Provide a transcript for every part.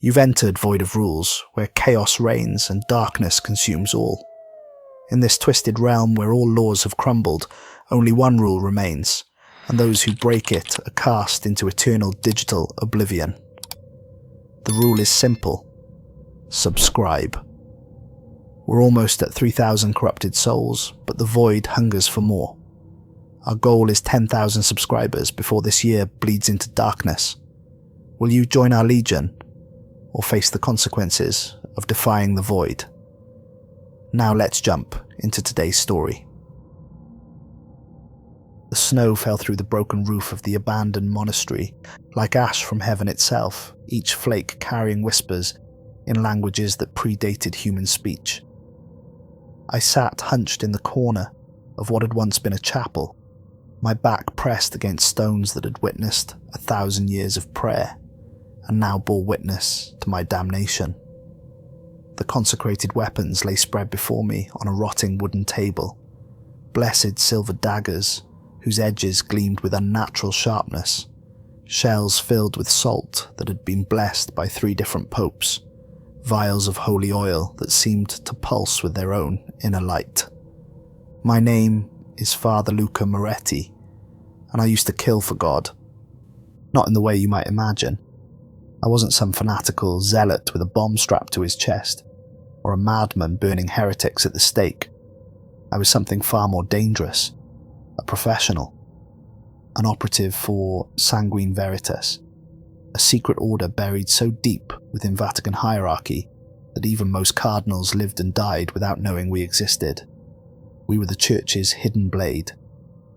You've entered Void of Rules, where chaos reigns and darkness consumes all. In this twisted realm where all laws have crumbled, only one rule remains, and those who break it are cast into eternal digital oblivion. The rule is simple. Subscribe. We're almost at 3,000 corrupted souls, but the Void hungers for more. Our goal is 10,000 subscribers before this year bleeds into darkness. Will you join our legion, or face the consequences of defying the Void? Now let's jump into today's story. The snow fell through the broken roof of the abandoned monastery, like ash from heaven itself, each flake carrying whispers in languages that predated human speech. I sat hunched in the corner of what had once been a chapel, my back pressed against stones that had witnessed 1,000 years of prayer, and now bore witness to my damnation. The consecrated weapons lay spread before me on a rotting wooden table, blessed silver daggers whose edges gleamed with unnatural sharpness, shells filled with salt that had been blessed by 3 different popes, vials of holy oil that seemed to pulse with their own inner light. My name is Father Luca Moretti, and I used to kill for God. Not in the way you might imagine. I wasn't some fanatical zealot with a bomb strapped to his chest, or a madman burning heretics at the stake. I was something far more dangerous. A professional. An operative for Sanguine Veritas, a secret order buried so deep within Vatican hierarchy that even most cardinals lived and died without knowing we existed. We were the church's hidden blade,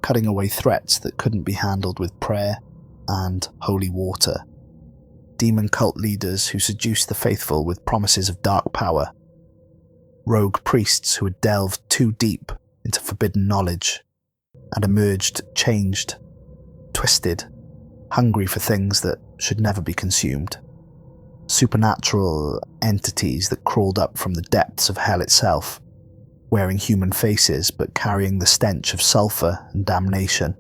cutting away threats that couldn't be handled with prayer and holy water. Demon cult leaders who seduced the faithful with promises of dark power. Rogue priests who had delved too deep into forbidden knowledge and emerged changed, twisted, hungry for things that should never be consumed. Supernatural entities that crawled up from the depths of hell itself, wearing human faces but carrying the stench of sulfur and damnation.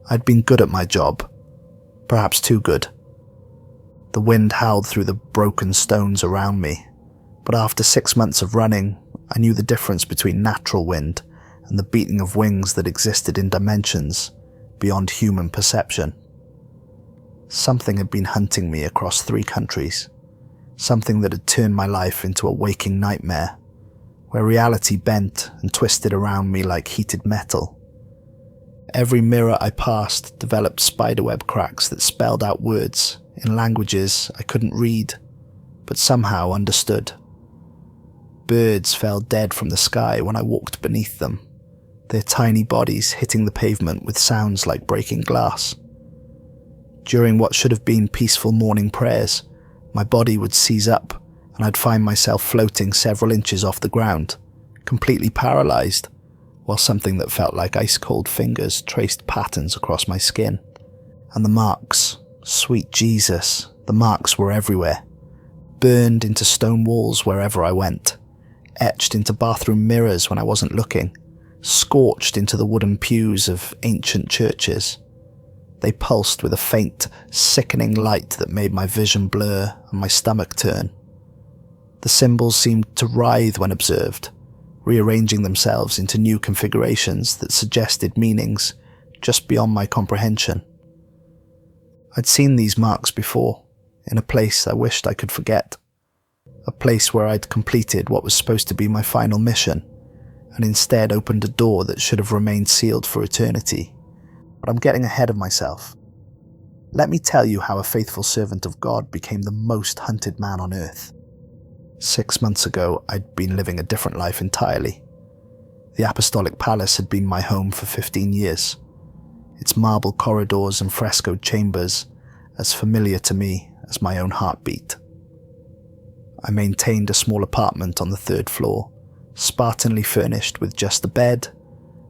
I'd been good at my job, perhaps too good. The wind howled through the broken stones around me, but after 6 months of running, I knew the difference between natural wind and the beating of wings that existed in dimensions beyond human perception. Something had been hunting me across 3 countries, something that had turned my life into a waking nightmare, where reality bent and twisted around me like heated metal. Every mirror I passed developed spiderweb cracks that spelled out words in languages I couldn't read, but somehow understood. Birds fell dead from the sky when I walked beneath them, their tiny bodies hitting the pavement with sounds like breaking glass. During what should have been peaceful morning prayers, my body would seize up and I'd find myself floating several inches off the ground, completely paralyzed, while something that felt like ice-cold fingers traced patterns across my skin. And the marks, sweet Jesus, the marks were everywhere, burned into stone walls wherever I went, etched into bathroom mirrors when I wasn't looking, scorched into the wooden pews of ancient churches. They pulsed with a faint, sickening light that made my vision blur and my stomach turn. The symbols seemed to writhe when observed, rearranging themselves into new configurations that suggested meanings just beyond my comprehension. I'd seen these marks before, in a place I wished I could forget. A place where I'd completed what was supposed to be my final mission, and instead opened a door that should have remained sealed for eternity. But I'm getting ahead of myself. Let me tell you how a faithful servant of God became the most hunted man on earth. 6 months ago, I'd been living a different life entirely. The Apostolic Palace had been my home for 15 years. Its marble corridors and frescoed chambers as familiar to me as my own heartbeat. I maintained a small apartment on the 3rd floor, spartanly furnished with just a bed,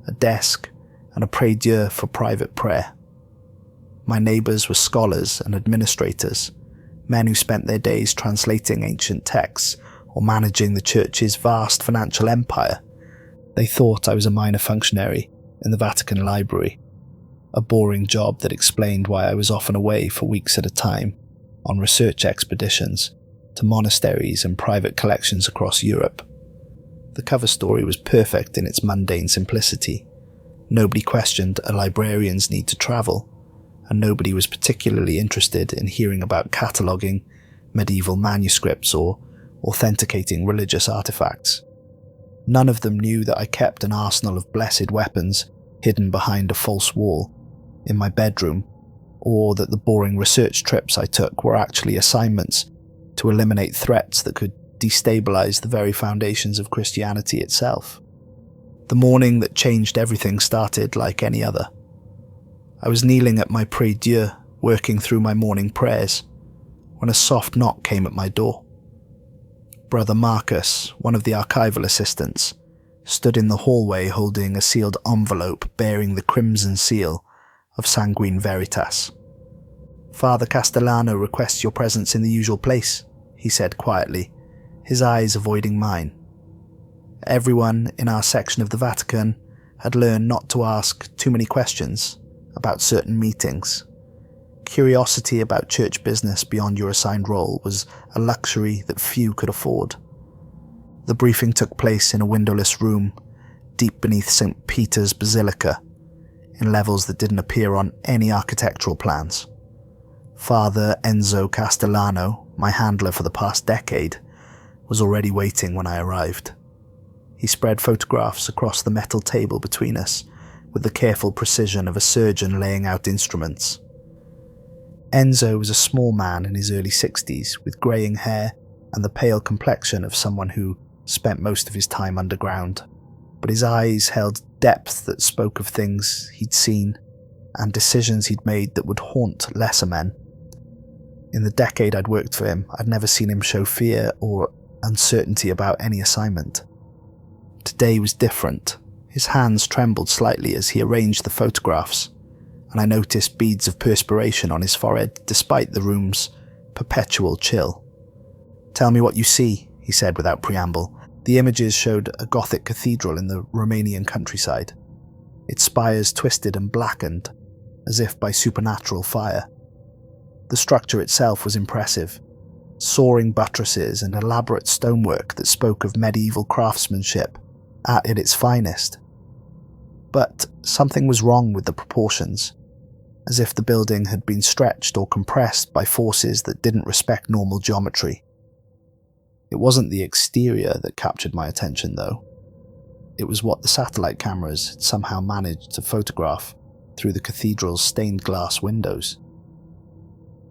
a desk, and a prie-dieu for private prayer. My neighbours were scholars and administrators, men who spent their days translating ancient texts or managing the church's vast financial empire. They thought I was a minor functionary in the Vatican Library, a boring job that explained why I was often away for weeks at a time, on research expeditions to monasteries and private collections across Europe. The cover story was perfect in its mundane simplicity. Nobody questioned a librarian's need to travel, and nobody was particularly interested in hearing about cataloguing medieval manuscripts or authenticating religious artifacts. None of them knew that I kept an arsenal of blessed weapons hidden behind a false wall in my bedroom, or that the boring research trips I took were actually assignments to eliminate threats that could destabilize the very foundations of Christianity itself. The morning that changed everything started like any other. I was kneeling at my prie-dieu, working through my morning prayers, when a soft knock came at my door. Brother Marcus, one of the archival assistants, stood in the hallway holding a sealed envelope bearing the crimson seal of Sanguine Veritas. "Father Castellano requests your presence in the usual place," he said quietly, his eyes avoiding mine. Everyone in our section of the Vatican had learned not to ask too many questions about certain meetings. Curiosity about church business beyond your assigned role was a luxury that few could afford. The briefing took place in a windowless room deep beneath St. Peter's Basilica, in levels that didn't appear on any architectural plans. Father Enzo Castellano, my handler for the past decade, was already waiting when I arrived. He spread photographs across the metal table between us, with the careful precision of a surgeon laying out instruments. Enzo was a small man in his early 60s, with greying hair and the pale complexion of someone who spent most of his time underground. But his eyes held depth that spoke of things he'd seen and decisions he'd made that would haunt lesser men. In the decade I'd worked for him, I'd never seen him show fear or uncertainty about any assignment. Today was different. His hands trembled slightly as he arranged the photographs, and I noticed beads of perspiration on his forehead despite the room's perpetual chill. "Tell me what you see," he said without preamble. The images showed a Gothic cathedral in the Romanian countryside, its spires twisted and blackened, as if by supernatural fire. The structure itself was impressive, soaring buttresses and elaborate stonework that spoke of medieval craftsmanship at its finest. But something was wrong with the proportions, as if the building had been stretched or compressed by forces that didn't respect normal geometry. It wasn't the exterior that captured my attention, though. It was what the satellite cameras had somehow managed to photograph through the cathedral's stained glass windows.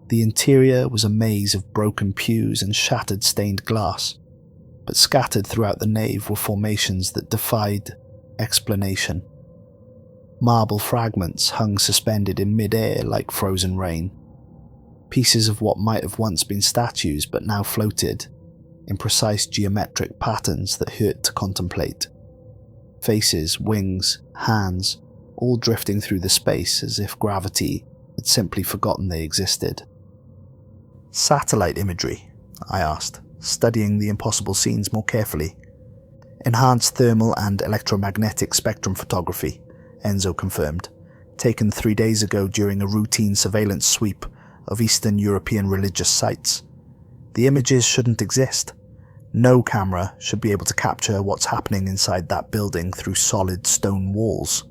The interior was a maze of broken pews and shattered stained glass, but scattered throughout the nave were formations that defied explanation. Marble fragments hung suspended in mid-air like frozen rain. Pieces of what might have once been statues but now floated in precise geometric patterns that hurt to contemplate. Faces, wings, hands, all drifting through the space as if gravity had simply forgotten they existed. "Satellite imagery?" I asked, studying the impossible scenes more carefully. "Enhanced thermal and electromagnetic spectrum photography," Enzo confirmed, taken 3 days ago during a routine surveillance sweep of Eastern European religious sites. The images shouldn't exist. No camera should be able to capture what's happening inside that building through solid stone walls.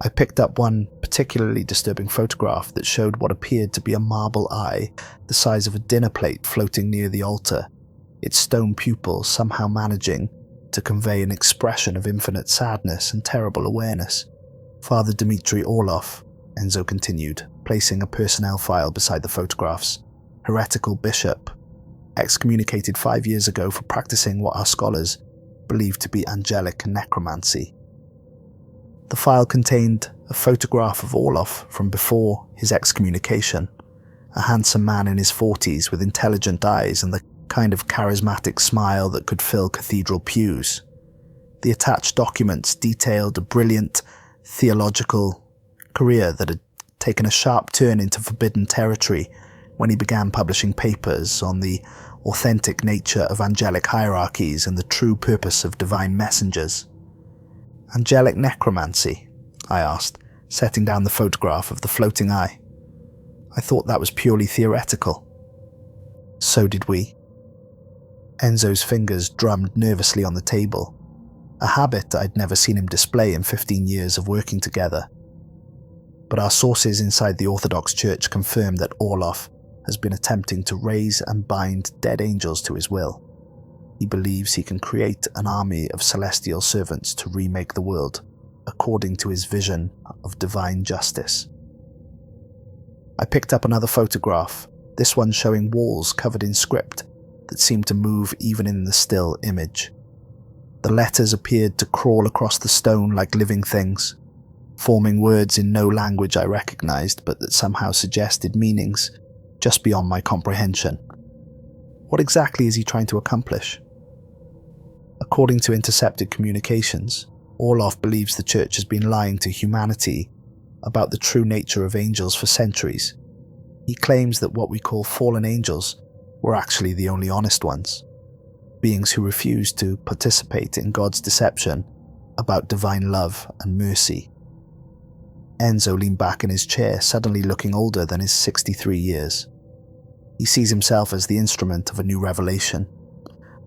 I picked up one particularly disturbing photograph that showed what appeared to be a marble eye the size of a dinner plate floating near the altar, its stone pupils somehow managing to convey an expression of infinite sadness and terrible awareness. "Father Dmitry Orlov," Enzo continued, placing a personnel file beside the photographs. "Heretical bishop, excommunicated 5 years ago for practicing what our scholars believe to be angelic necromancy." The file contained a photograph of Orlov from before his excommunication, a handsome man in his 40s with intelligent eyes and the kind of charismatic smile that could fill cathedral pews. The attached documents detailed a brilliant theological career that had taken a sharp turn into forbidden territory when he began publishing papers on the authentic nature of angelic hierarchies and the true purpose of divine messengers. "Angelic necromancy?" I asked, setting down the photograph of the floating eye. I thought that was purely theoretical. So did we. Enzo's fingers drummed nervously on the table, a habit I'd never seen him display in 15 years of working together. But our sources inside the Orthodox Church confirm that Orloff has been attempting to raise and bind dead angels to his will. He believes he can create an army of celestial servants to remake the world, according to his vision of divine justice. I picked up another photograph, this one showing walls covered in script that seemed to move even in the still image. The letters appeared to crawl across the stone like living things, forming words in no language I recognized but that somehow suggested meanings just beyond my comprehension. What exactly is he trying to accomplish? According to intercepted communications, Orloff believes the Church has been lying to humanity about the true nature of angels for centuries. He claims that what we call fallen angels were actually the only honest ones, beings who refused to participate in God's deception about divine love and mercy. Enzo leaned back in his chair, suddenly looking older than his 63 years. He sees himself as the instrument of a new revelation,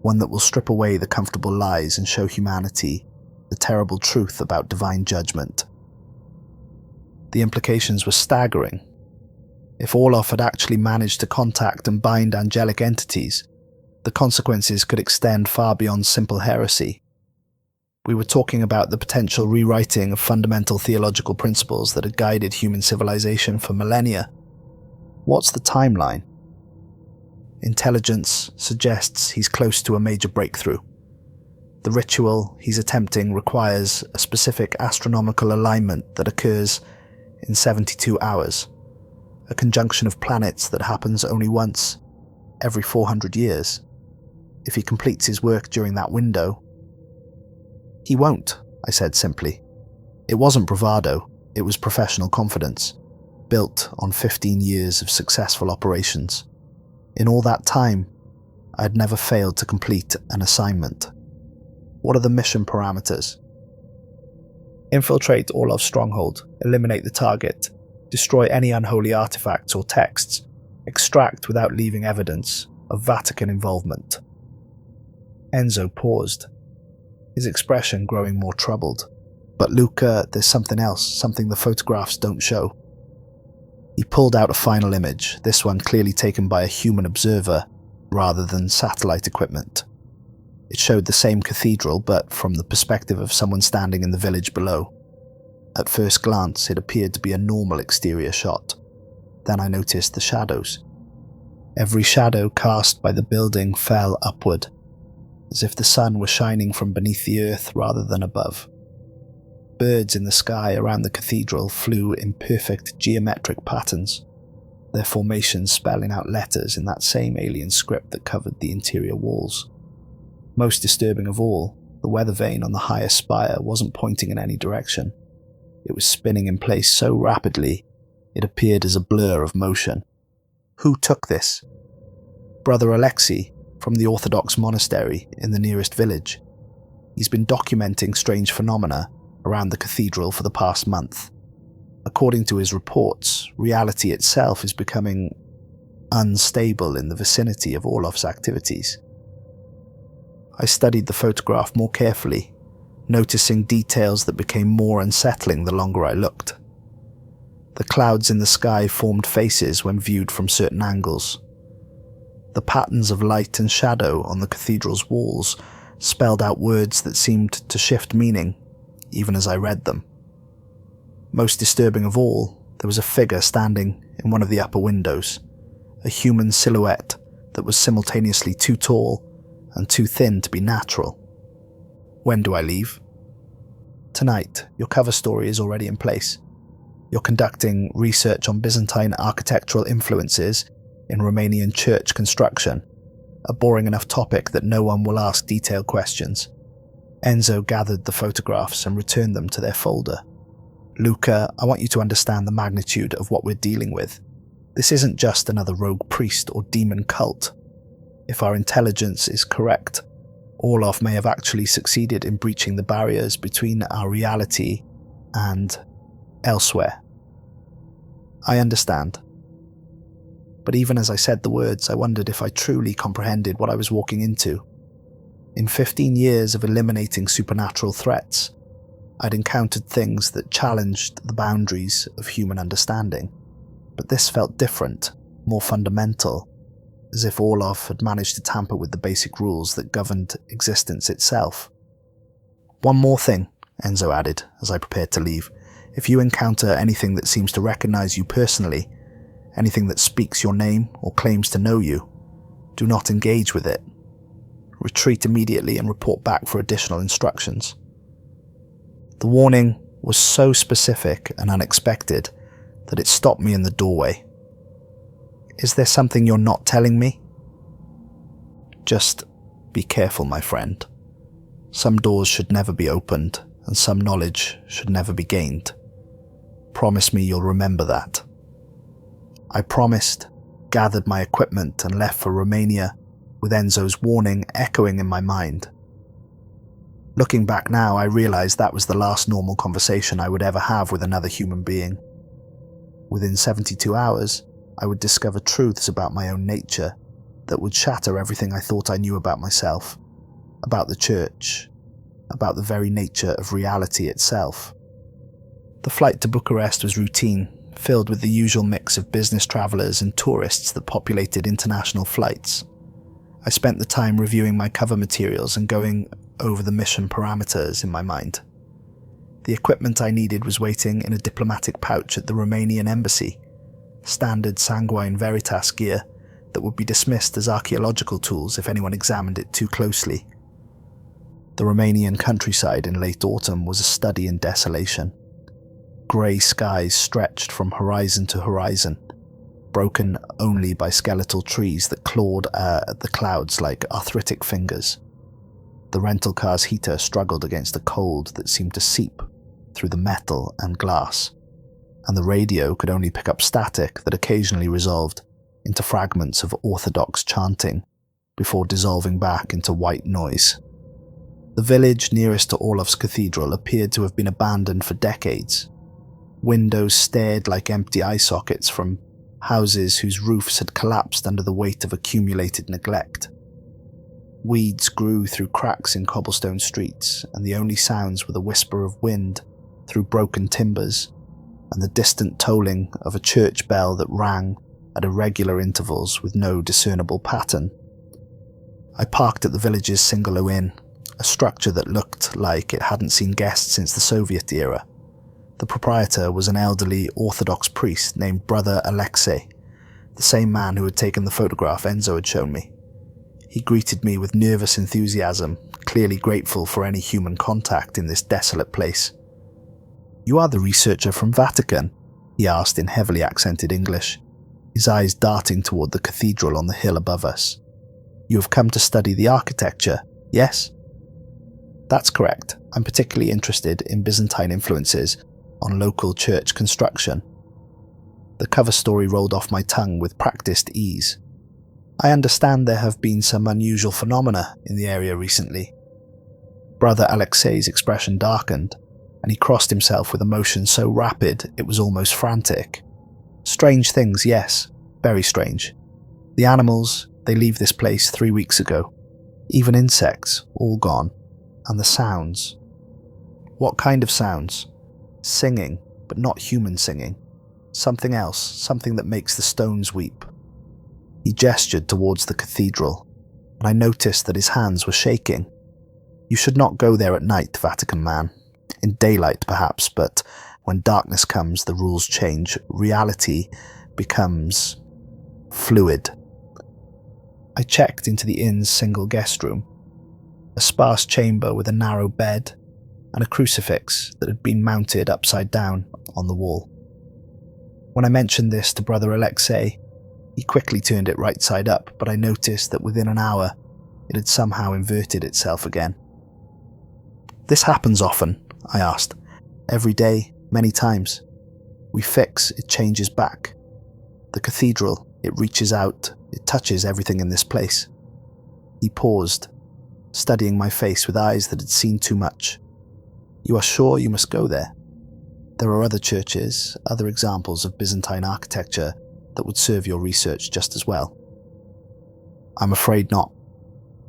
one that will strip away the comfortable lies and show humanity the terrible truth about divine judgment. The implications were staggering. If Orloff had actually managed to contact and bind angelic entities, the consequences could extend far beyond simple heresy. We were talking about the potential rewriting of fundamental theological principles that had guided human civilization for millennia. What's the timeline? Intelligence suggests he's close to a major breakthrough. The ritual he's attempting requires a specific astronomical alignment that occurs in 72 hours, a conjunction of planets that happens only once every 400 years. If he completes his work during that window... He won't, I said simply. It wasn't bravado, it was professional confidence, built on 15 years of successful operations. In all that time, I had never failed to complete an assignment. What are the mission parameters? Infiltrate Orloff's stronghold, eliminate the target, destroy any unholy artifacts or texts, extract without leaving evidence of Vatican involvement. Enzo paused, his expression growing more troubled. But Luca, there's something else, something the photographs don't show. He pulled out a final image, this one clearly taken by a human observer rather than satellite equipment. It showed the same cathedral, but from the perspective of someone standing in the village below. At first glance, it appeared to be a normal exterior shot. Then I noticed the shadows. Every shadow cast by the building fell upward, as if the sun were shining from beneath the earth rather than above. Birds in the sky around the cathedral flew in perfect geometric patterns, their formations spelling out letters in that same alien script that covered the interior walls. Most disturbing of all, the weather vane on the highest spire wasn't pointing in any direction. It was spinning in place so rapidly, it appeared as a blur of motion. Who took this? Brother Alexei, from the Orthodox monastery in the nearest village. He's been documenting strange phenomena around the cathedral for the past month. According to his reports, reality itself is becoming unstable in the vicinity of Orloff's activities. I studied the photograph more carefully, noticing details that became more unsettling the longer I looked. The clouds in the sky formed faces when viewed from certain angles. The patterns of light and shadow on the cathedral's walls spelled out words that seemed to shift meaning, even as I read them. Most disturbing of all, there was a figure standing in one of the upper windows, a human silhouette that was simultaneously too tall and too thin to be natural. When do I leave? Tonight, your cover story is already in place. You're conducting research on Byzantine architectural influences in Romanian church construction, a boring enough topic that no one will ask detailed questions. Enzo gathered the photographs and returned them to their folder. Luca, I want you to understand the magnitude of what we're dealing with. This isn't just another rogue priest or demon cult. If our intelligence is correct, Orloff may have actually succeeded in breaching the barriers between our reality and elsewhere. I understand. but even as I said the words, I wondered if I truly comprehended what I was walking into. In 15 years of eliminating supernatural threats, I'd encountered things that challenged the boundaries of human understanding, but this felt different, more fundamental, as if Orlov had managed to tamper with the basic rules that governed existence itself. "One more thing," Enzo added as I prepared to leave. "If you encounter anything that seems to recognize you personally, anything that speaks your name or claims to know you, do not engage with it. Retreat immediately and report back for additional instructions." The warning was so specific and unexpected that it stopped me in the doorway. "Is there something you're not telling me?" "Just be careful, my friend. Some doors should never be opened, and some knowledge should never be gained. Promise me you'll remember that." I promised, gathered my equipment, and left for Romania, with Enzo's warning echoing in my mind. Looking back now, I realized that was the last normal conversation I would ever have with another human being. Within 72 hours, I would discover truths about my own nature that would shatter everything I thought I knew about myself, about the church, about the very nature of reality itself. The flight to Bucharest was routine, filled with the usual mix of business travelers and tourists that populated international flights. I spent the time reviewing my cover materials and going over the mission parameters in my mind. The equipment I needed was waiting in a diplomatic pouch at the Romanian embassy, standard sanguine veritas gear that would be dismissed as archaeological tools if anyone examined it too closely. The Romanian countryside in late autumn was a study in desolation. Grey skies stretched from horizon to horizon, broken only by skeletal trees that clawed at the clouds like arthritic fingers. The rental car's heater struggled against a cold that seemed to seep through the metal and glass, and the radio could only pick up static that occasionally resolved into fragments of orthodox chanting before dissolving back into white noise. The village nearest to Orlov's cathedral appeared to have been abandoned for decades. Windows stared like empty eye sockets from houses whose roofs had collapsed under the weight of accumulated neglect. Weeds grew through cracks in cobblestone streets, and the only sounds were the whisper of wind through broken timbers and the distant tolling of a church bell that rang at irregular intervals with no discernible pattern. I parked at the village's single inn, a structure that looked like it hadn't seen guests since the Soviet era. The proprietor was an elderly Orthodox priest named Brother Alexei, the same man who had taken the photograph Enzo had shown me. He greeted me with nervous enthusiasm, clearly grateful for any human contact in this desolate place. "You are the researcher from Vatican?" he asked in heavily accented English, his eyes darting toward the cathedral on the hill above us. "You have come to study the architecture, yes?" "That's correct. I'm particularly interested in Byzantine influences on local church construction." The cover story rolled off my tongue with practiced ease. "I understand there have been some unusual phenomena in the area recently." Brother Alexei's expression darkened, and he crossed himself with a motion so rapid it was almost frantic. "Strange things, yes. Very strange. The animals, they leave this place 3 weeks ago. Even insects, all gone. And the sounds." "What kind of sounds?" "Singing, but not human singing. Something else, something that makes the stones weep." He gestured towards the cathedral, and I noticed that his hands were shaking. "You should not go there at night, Vatican man. In daylight, perhaps, but when darkness comes, the rules change. Reality becomes fluid." I checked into the inn's single guest room, a sparse chamber with a narrow bed and a crucifix that had been mounted upside down on the wall. When I mentioned this to Brother Alexei, he quickly turned it right side up, but I noticed that within an hour it had somehow inverted itself again. "This happens often?" I asked. "Every day, many times. We fix, it changes back. The cathedral, it reaches out, it touches everything in this place." He paused, studying my face with eyes that had seen too much. "You are sure you must go there? There are other churches, other examples of Byzantine architecture that would serve your research just as well? I'm afraid not.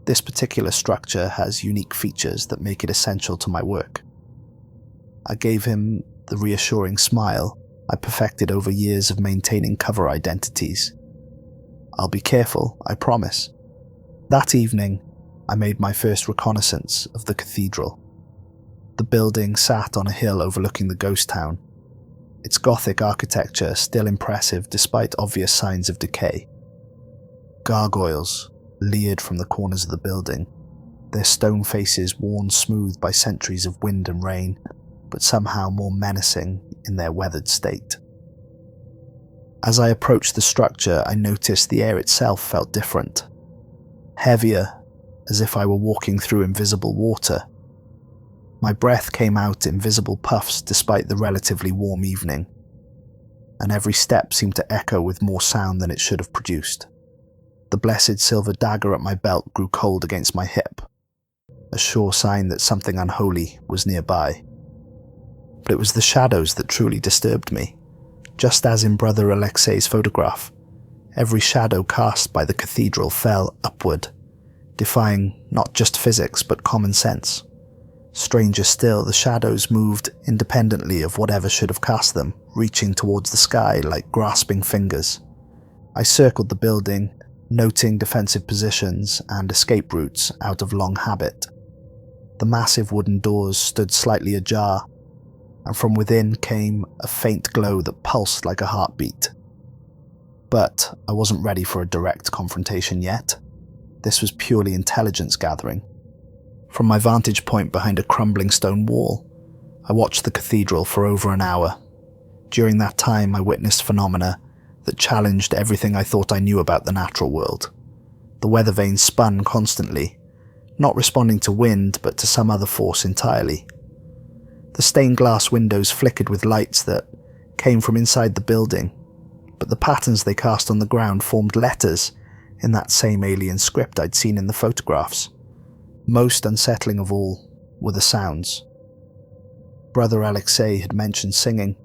This particular structure has unique features that make it essential to my work. I gave him the reassuring smile I perfected over years of maintaining cover identities. I'll be careful, I promise. That evening, I made my first reconnaissance of the cathedral. The building sat on a hill overlooking the ghost town, its Gothic architecture still impressive despite obvious signs of decay. Gargoyles leered from the corners of the building, their stone faces worn smooth by centuries of wind and rain, but somehow more menacing in their weathered state. As I approached the structure, I noticed the air itself felt different. Heavier, as if I were walking through invisible water. My breath came out in visible puffs despite the relatively warm evening, and every step seemed to echo with more sound than it should have produced. The blessed silver dagger at my belt grew cold against my hip, a sure sign that something unholy was nearby. But it was the shadows that truly disturbed me. Just as in Brother Alexei's photograph, every shadow cast by the cathedral fell upward, defying not just physics but common sense. Stranger still, the shadows moved independently of whatever should have cast them, reaching towards the sky like grasping fingers. I circled the building, noting defensive positions and escape routes out of long habit. The massive wooden doors stood slightly ajar, and from within came a faint glow that pulsed like a heartbeat. But I wasn't ready for a direct confrontation yet. This was purely intelligence gathering. From my vantage point behind a crumbling stone wall, I watched the cathedral for over an hour. During that time, I witnessed phenomena that challenged everything I thought I knew about the natural world. The weather vanes spun constantly, not responding to wind but to some other force entirely. The stained glass windows flickered with lights that came from inside the building, but the patterns they cast on the ground formed letters in that same alien script I'd seen in the photographs. Most unsettling of all were the sounds. Brother Alexei had mentioned singing,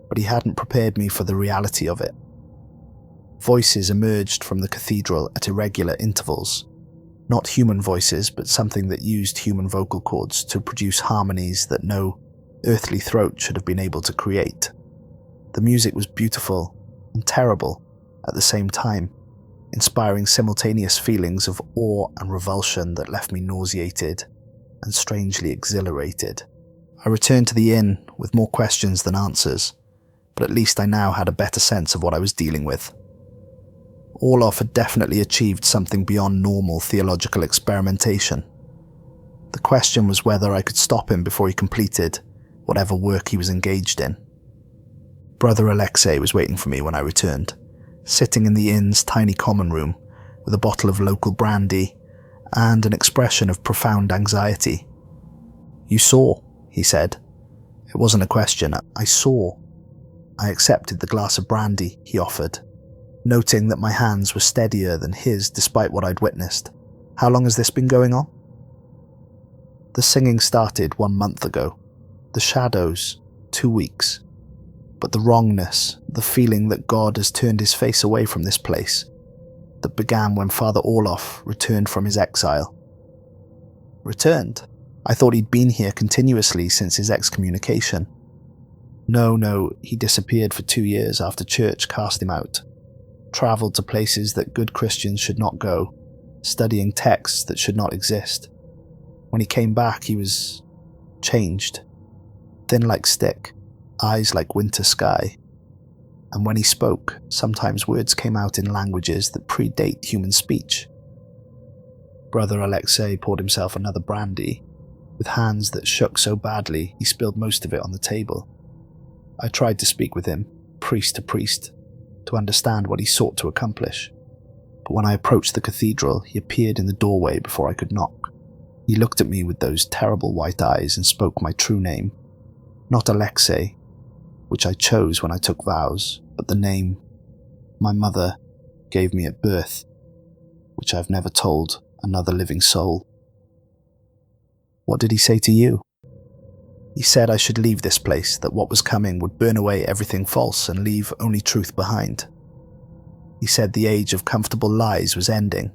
but he hadn't prepared me for the reality of it. Voices emerged from the cathedral at irregular intervals. Not human voices, but something that used human vocal cords to produce harmonies that no earthly throat should have been able to create. The music was beautiful and terrible at the same time, inspiring simultaneous feelings of awe and revulsion that left me nauseated and strangely exhilarated. I returned to the inn with more questions than answers, but at least I now had a better sense of what I was dealing with. Orloff had definitely achieved something beyond normal theological experimentation. The question was whether I could stop him before he completed whatever work he was engaged in. Brother Alexei was waiting for me when I returned, sitting in the inn's tiny common room with a bottle of local brandy and an expression of profound anxiety. "You saw," he said. It wasn't a question. I saw. I accepted the glass of brandy he offered, noting that my hands were steadier than his despite what I'd witnessed. "How long has this been going on?" "The singing started 1 month ago. The shadows, 2 weeks. But the wrongness, the feeling that God has turned his face away from this place, that began when Father Orloff returned from his exile." "Returned? I thought he'd been here continuously since his excommunication." No, he disappeared for 2 years after church cast him out. Travelled to places that good Christians should not go, studying texts that should not exist. When he came back, he was changed. Thin like stick, eyes like winter sky. And when he spoke, sometimes words came out in languages that predate human speech. Brother Alexei poured himself another brandy, with hands that shook so badly he spilled most of it on the table. I tried to speak with him, priest to priest, to understand what he sought to accomplish. But when I approached the cathedral, he appeared in the doorway before I could knock. He looked at me with those terrible white eyes and spoke my true name. Not Alexei, which I chose when I took vows, but the name my mother gave me at birth, which I've never told another living soul. "What did he say to you?" "He said I should leave this place, that what was coming would burn away everything false and leave only truth behind. He said the age of comfortable lies was ending,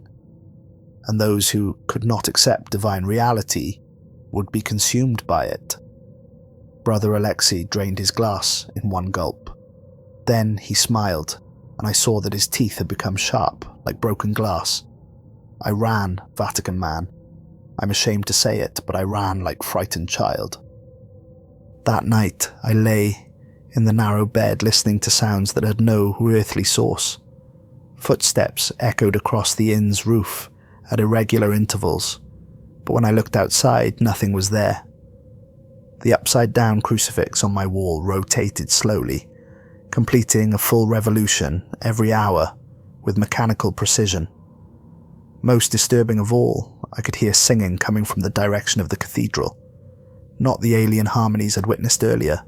and those who could not accept divine reality would be consumed by it. Brother Alexei drained his glass in one gulp. Then he smiled, and I saw that his teeth had become sharp, like broken glass. I ran, Vatican man. I'm ashamed to say it, but I ran like frightened child. That night, I lay in the narrow bed listening to sounds that had no earthly source. Footsteps echoed across the inn's roof at irregular intervals, but when I looked outside, nothing was there. The upside-down crucifix on my wall rotated slowly, completing a full revolution every hour with mechanical precision. Most disturbing of all, I could hear singing coming from the direction of the cathedral. Not the alien harmonies I'd witnessed earlier,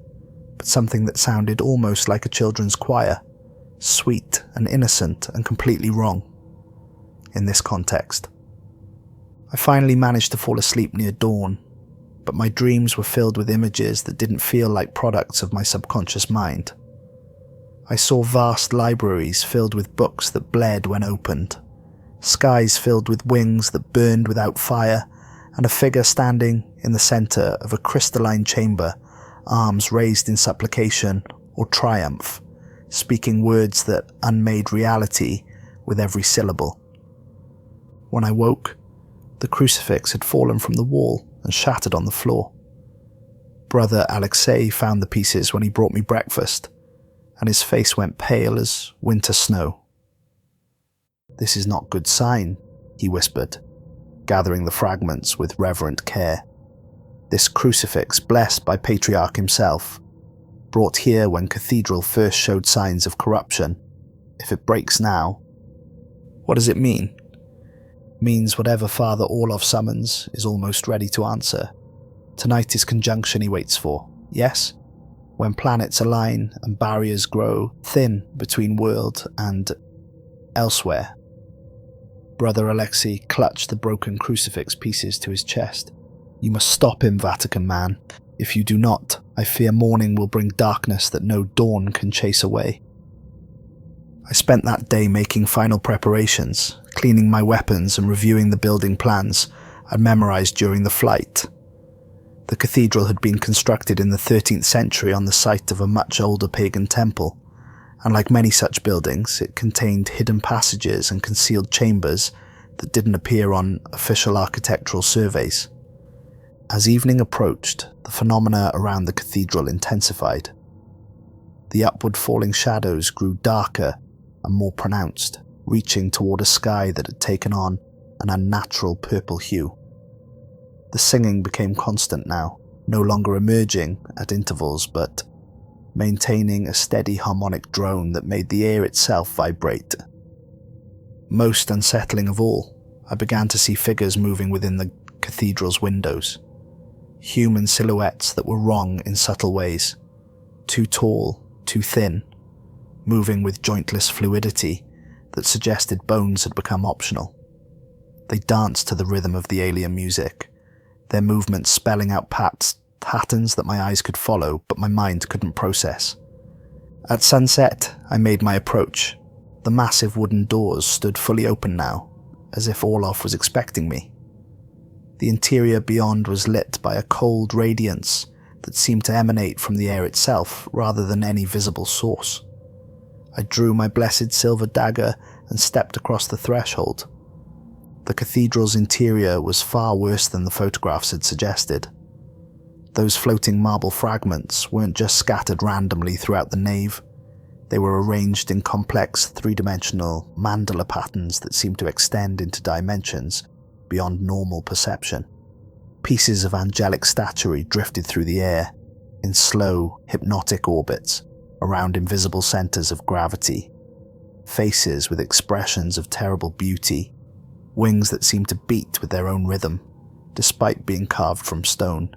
but something that sounded almost like a children's choir, sweet and innocent and completely wrong in this context. I finally managed to fall asleep near dawn, but my dreams were filled with images that didn't feel like products of my subconscious mind. I saw vast libraries filled with books that bled when opened, skies filled with wings that burned without fire, and a figure standing in the center of a crystalline chamber, arms raised in supplication or triumph, speaking words that unmade reality with every syllable. When I woke, the crucifix had fallen from the wall and shattered on the floor. Brother Alexei found the pieces when he brought me breakfast, and his face went pale as winter snow. "This is not good sign," he whispered, gathering the fragments with reverent care. "This crucifix, blessed by Patriarch himself, brought here when Cathedral first showed signs of corruption. If it breaks now, what does it mean?" "Means whatever Father Orlov summons is almost ready to answer. Tonight is conjunction he waits for, yes? When planets align and barriers grow thin between world and elsewhere." Brother Alexei clutched the broken crucifix pieces to his chest. "You must stop him, Vatican man. If you do not, I fear morning will bring darkness that no dawn can chase away." I spent that day making final preparations, cleaning my weapons and reviewing the building plans I'd memorized during the flight. The cathedral had been constructed in the 13th century on the site of a much older pagan temple, and like many such buildings, it contained hidden passages and concealed chambers that didn't appear on official architectural surveys. As evening approached, the phenomena around the cathedral intensified. The upward falling shadows grew darker and more pronounced, reaching toward a sky that had taken on an unnatural purple hue. The singing became constant now, no longer emerging at intervals, but maintaining a steady harmonic drone that made the air itself vibrate. Most unsettling of all, I began to see figures moving within the cathedral's windows. Human silhouettes that were wrong in subtle ways. Too tall, too thin, moving with jointless fluidity that suggested bones had become optional. They danced to the rhythm of the alien music, their movements spelling out patterns that my eyes could follow but my mind couldn't process. At sunset, I made my approach. The massive wooden doors stood fully open now, as if Orlov was expecting me. The interior beyond was lit by a cold radiance that seemed to emanate from the air itself rather than any visible source. I drew my blessed silver dagger and stepped across the threshold. The cathedral's interior was far worse than the photographs had suggested. Those floating marble fragments weren't just scattered randomly throughout the nave. They were arranged in complex three-dimensional mandala patterns that seemed to extend into dimensions beyond normal perception. Pieces of angelic statuary drifted through the air in slow, hypnotic orbits around invisible centers of gravity. Faces with expressions of terrible beauty, wings that seemed to beat with their own rhythm, despite being carved from stone,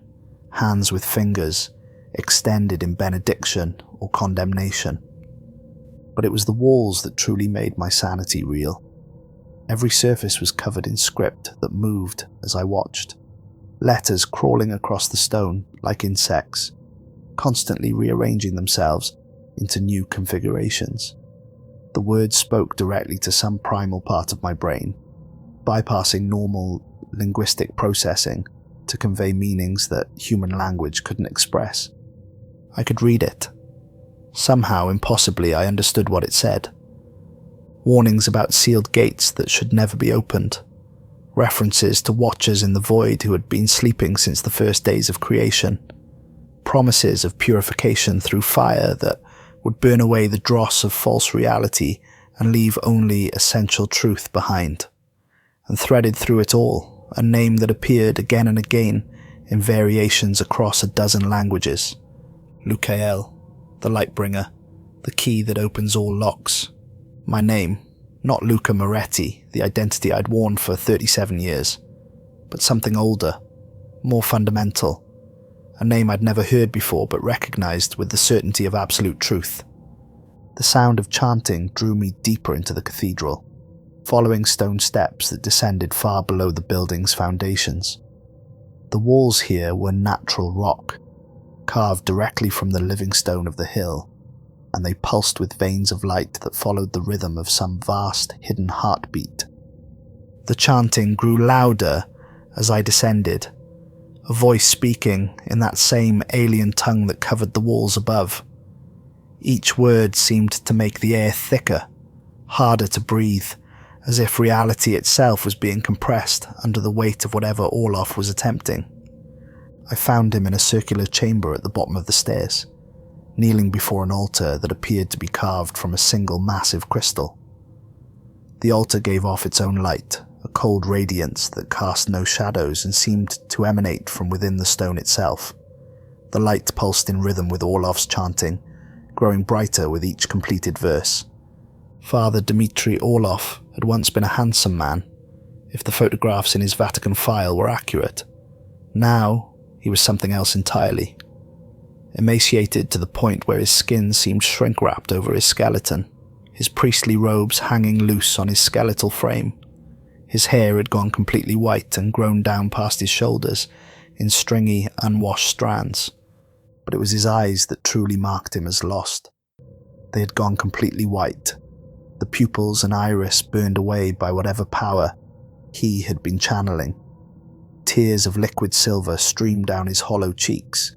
hands with fingers extended in benediction or condemnation. But it was the walls that truly made my sanity real. Every surface was covered in script that moved as I watched, letters crawling across the stone like insects, constantly rearranging themselves into new configurations. The words spoke directly to some primal part of my brain, bypassing normal linguistic processing to convey meanings that human language couldn't express. I could read it. Somehow, impossibly, I understood what it said. Warnings about sealed gates that should never be opened. References to watchers in the void who had been sleeping since the first days of creation. Promises of purification through fire that would burn away the dross of false reality and leave only essential truth behind. And threaded through it all, a name that appeared again and again in variations across a dozen languages. Luca, the Lightbringer, the key that opens all locks. My name, not Luca Moretti, the identity I'd worn for 37 years, but something older, more fundamental, a name I'd never heard before but recognized with the certainty of absolute truth. The sound of chanting drew me deeper into the cathedral, following stone steps that descended far below the building's foundations. The walls here were natural rock, carved directly from the living stone of the hill, and they pulsed with veins of light that followed the rhythm of some vast, hidden heartbeat. The chanting grew louder as I descended, a voice speaking in that same alien tongue that covered the walls above. Each word seemed to make the air thicker, harder to breathe, as if reality itself was being compressed under the weight of whatever Orloff was attempting. I found him in a circular chamber at the bottom of the stairs, kneeling before an altar that appeared to be carved from a single massive crystal. The altar gave off its own light, a cold radiance that cast no shadows and seemed to emanate from within the stone itself. The light pulsed in rhythm with Orloff's chanting, growing brighter with each completed verse. Father Dmitry Orloff had once been a handsome man, if the photographs in his Vatican file were accurate. Now, he was something else entirely. Emaciated to the point where his skin seemed shrink-wrapped over his skeleton, his priestly robes hanging loose on his skeletal frame. His hair had gone completely white and grown down past his shoulders in stringy, unwashed strands. But it was his eyes that truly marked him as lost. They had gone completely white, the pupils and iris burned away by whatever power he had been channeling. Tears of liquid silver streamed down his hollow cheeks,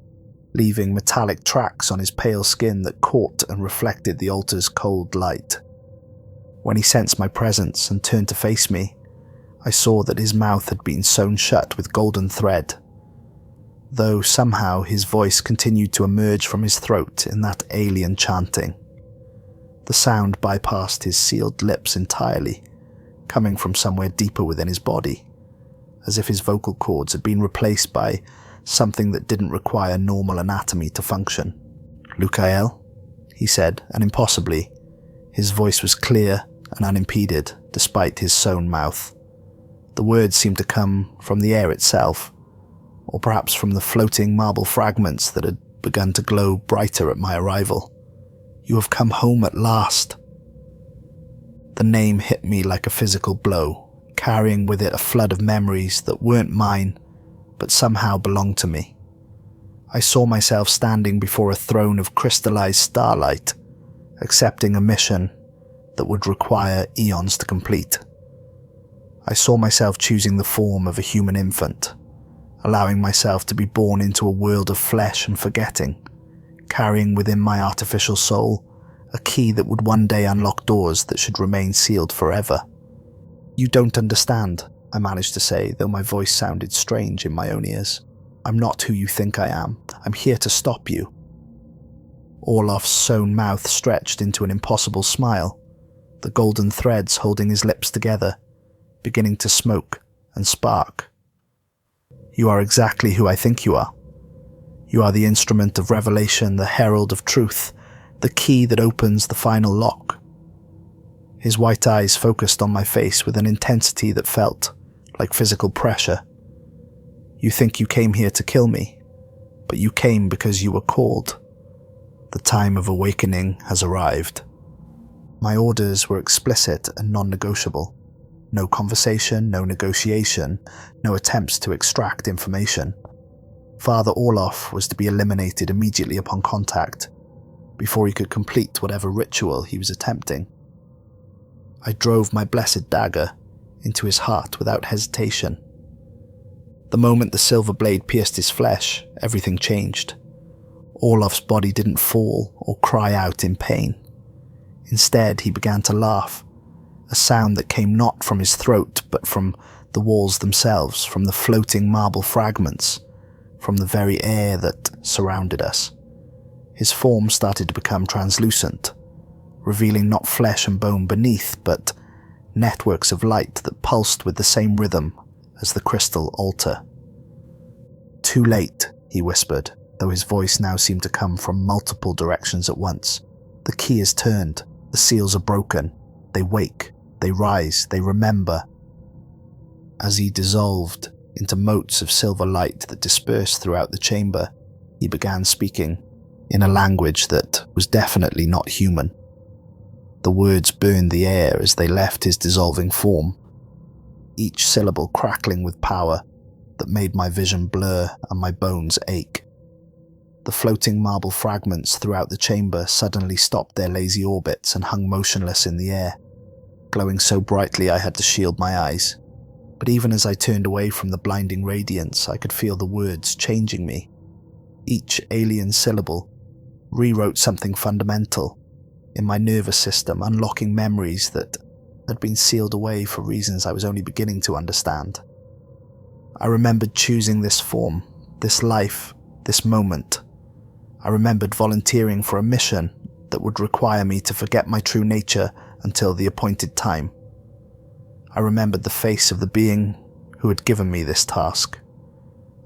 leaving metallic tracks on his pale skin that caught and reflected the altar's cold light. When he sensed my presence and turned to face me, I saw that his mouth had been sewn shut with golden thread, though somehow his voice continued to emerge from his throat in that alien chanting. The sound bypassed his sealed lips entirely, coming from somewhere deeper within his body, as if his vocal cords had been replaced by something that didn't require normal anatomy to function. "Lucael," he said, and impossibly, his voice was clear and unimpeded despite his sewn mouth. The words seemed to come from the air itself, or perhaps from the floating marble fragments that had begun to glow brighter at my arrival. "You have come home at last." The name hit me like a physical blow, carrying with it a flood of memories that weren't mine, but somehow belonged to me. I saw myself standing before a throne of crystallized starlight, accepting a mission that would require eons to complete. I saw myself choosing the form of a human infant, allowing myself to be born into a world of flesh and forgetting, carrying within my artificial soul a key that would one day unlock doors that should remain sealed forever. "You don't understand," I managed to say, though my voice sounded strange in my own ears. "I'm not who you think I am. I'm here to stop you." Orloff's sewn mouth stretched into an impossible smile, the golden threads holding his lips together, beginning to smoke and spark. "You are exactly who I think you are. You are the instrument of revelation, the herald of truth, the key that opens the final lock." His white eyes focused on my face with an intensity that felt like physical pressure. "You think you came here to kill me, but you came because you were called. The time of awakening has arrived." My orders were explicit and non-negotiable. No conversation, no negotiation, no attempts to extract information. Father Orloff was to be eliminated immediately upon contact, before he could complete whatever ritual he was attempting. I drove my blessed dagger into his heart without hesitation. The moment the silver blade pierced his flesh, everything changed. Orlov's body didn't fall or cry out in pain. Instead, he began to laugh, a sound that came not from his throat, but from the walls themselves, from the floating marble fragments, from the very air that surrounded us. His form started to become translucent, revealing not flesh and bone beneath, but networks of light that pulsed with the same rhythm as the crystal altar. "Too late," he whispered, though his voice now seemed to come from multiple directions at once. "The key is turned, the seals are broken, they wake, they rise, they remember." As he dissolved into motes of silver light that dispersed throughout the chamber, he began speaking in a language that was definitely not human. The words burned the air as they left his dissolving form, each syllable crackling with power that made my vision blur and my bones ache. The floating marble fragments throughout the chamber suddenly stopped their lazy orbits and hung motionless in the air, glowing so brightly I had to shield my eyes. But even as I turned away from the blinding radiance, I could feel the words changing me. Each alien syllable rewrote something fundamental in my nervous system, unlocking memories that had been sealed away for reasons I was only beginning to understand. I remembered choosing this form, this life, this moment. I remembered volunteering for a mission that would require me to forget my true nature until the appointed time. I remembered the face of the being who had given me this task,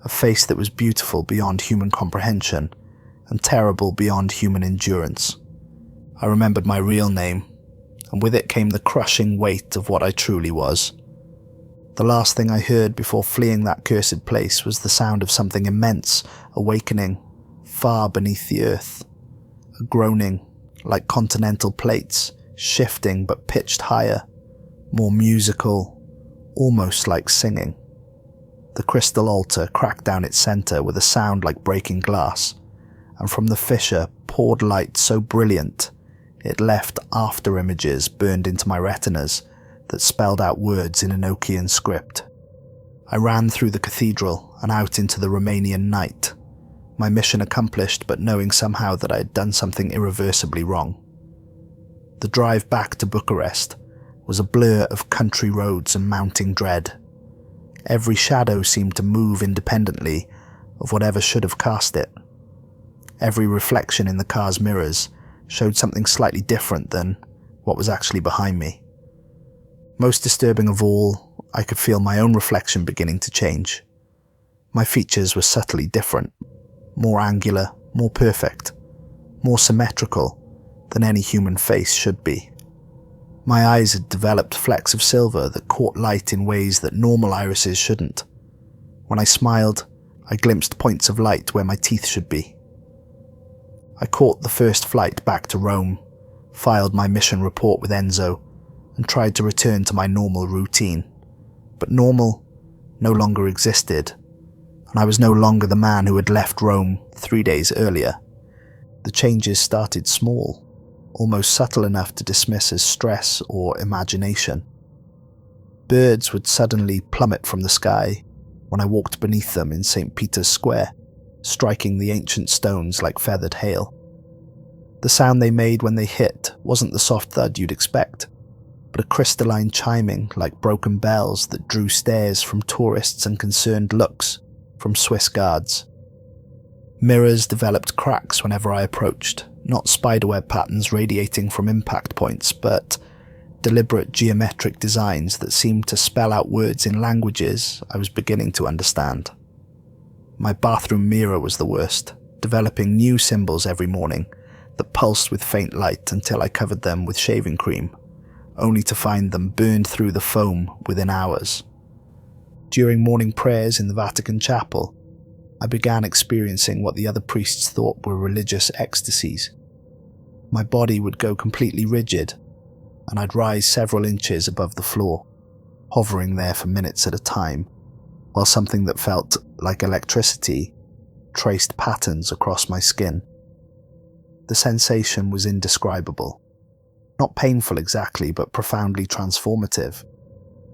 a face that was beautiful beyond human comprehension and terrible beyond human endurance. I remembered my real name, and with it came the crushing weight of what I truly was. The last thing I heard before fleeing that cursed place was the sound of something immense awakening far beneath the earth, a groaning like continental plates, shifting but pitched higher, more musical, almost like singing. The crystal altar cracked down its center with a sound like breaking glass, and from the fissure poured light so brilliant it left after images burned into my retinas that spelled out words in Enochian script. I ran through the cathedral and out into the Romanian night, my mission accomplished but knowing somehow that I had done something irreversibly wrong. The drive back to Bucharest was a blur of country roads and mounting dread. Every shadow seemed to move independently of whatever should have cast it. Every reflection in the car's mirrors showed something slightly different than what was actually behind me. Most disturbing of all, I could feel my own reflection beginning to change. My features were subtly different, more angular, more perfect, more symmetrical than any human face should be. My eyes had developed flecks of silver that caught light in ways that normal irises shouldn't. When I smiled, I glimpsed points of light where my teeth should be. I caught the first flight back to Rome, filed my mission report with Enzo, and tried to return to my normal routine. But normal no longer existed, and I was no longer the man who had left Rome 3 days earlier. The changes started small, almost subtle enough to dismiss as stress or imagination. Birds would suddenly plummet from the sky when I walked beneath them in St. Peter's Square, striking the ancient stones like feathered hail. The sound they made when they hit wasn't the soft thud you'd expect, but a crystalline chiming like broken bells that drew stares from tourists and concerned looks from Swiss guards. Mirrors developed cracks whenever I approached, not spiderweb patterns radiating from impact points, but deliberate geometric designs that seemed to spell out words in languages I was beginning to understand. My bathroom mirror was the worst, developing new symbols every morning that pulsed with faint light until I covered them with shaving cream, only to find them burned through the foam within hours. During morning prayers in the Vatican chapel, I began experiencing what the other priests thought were religious ecstasies. My body would go completely rigid, and I'd rise several inches above the floor, hovering there for minutes at a time, while something that felt like electricity traced patterns across my skin. The sensation was indescribable. Not painful exactly, but profoundly transformative,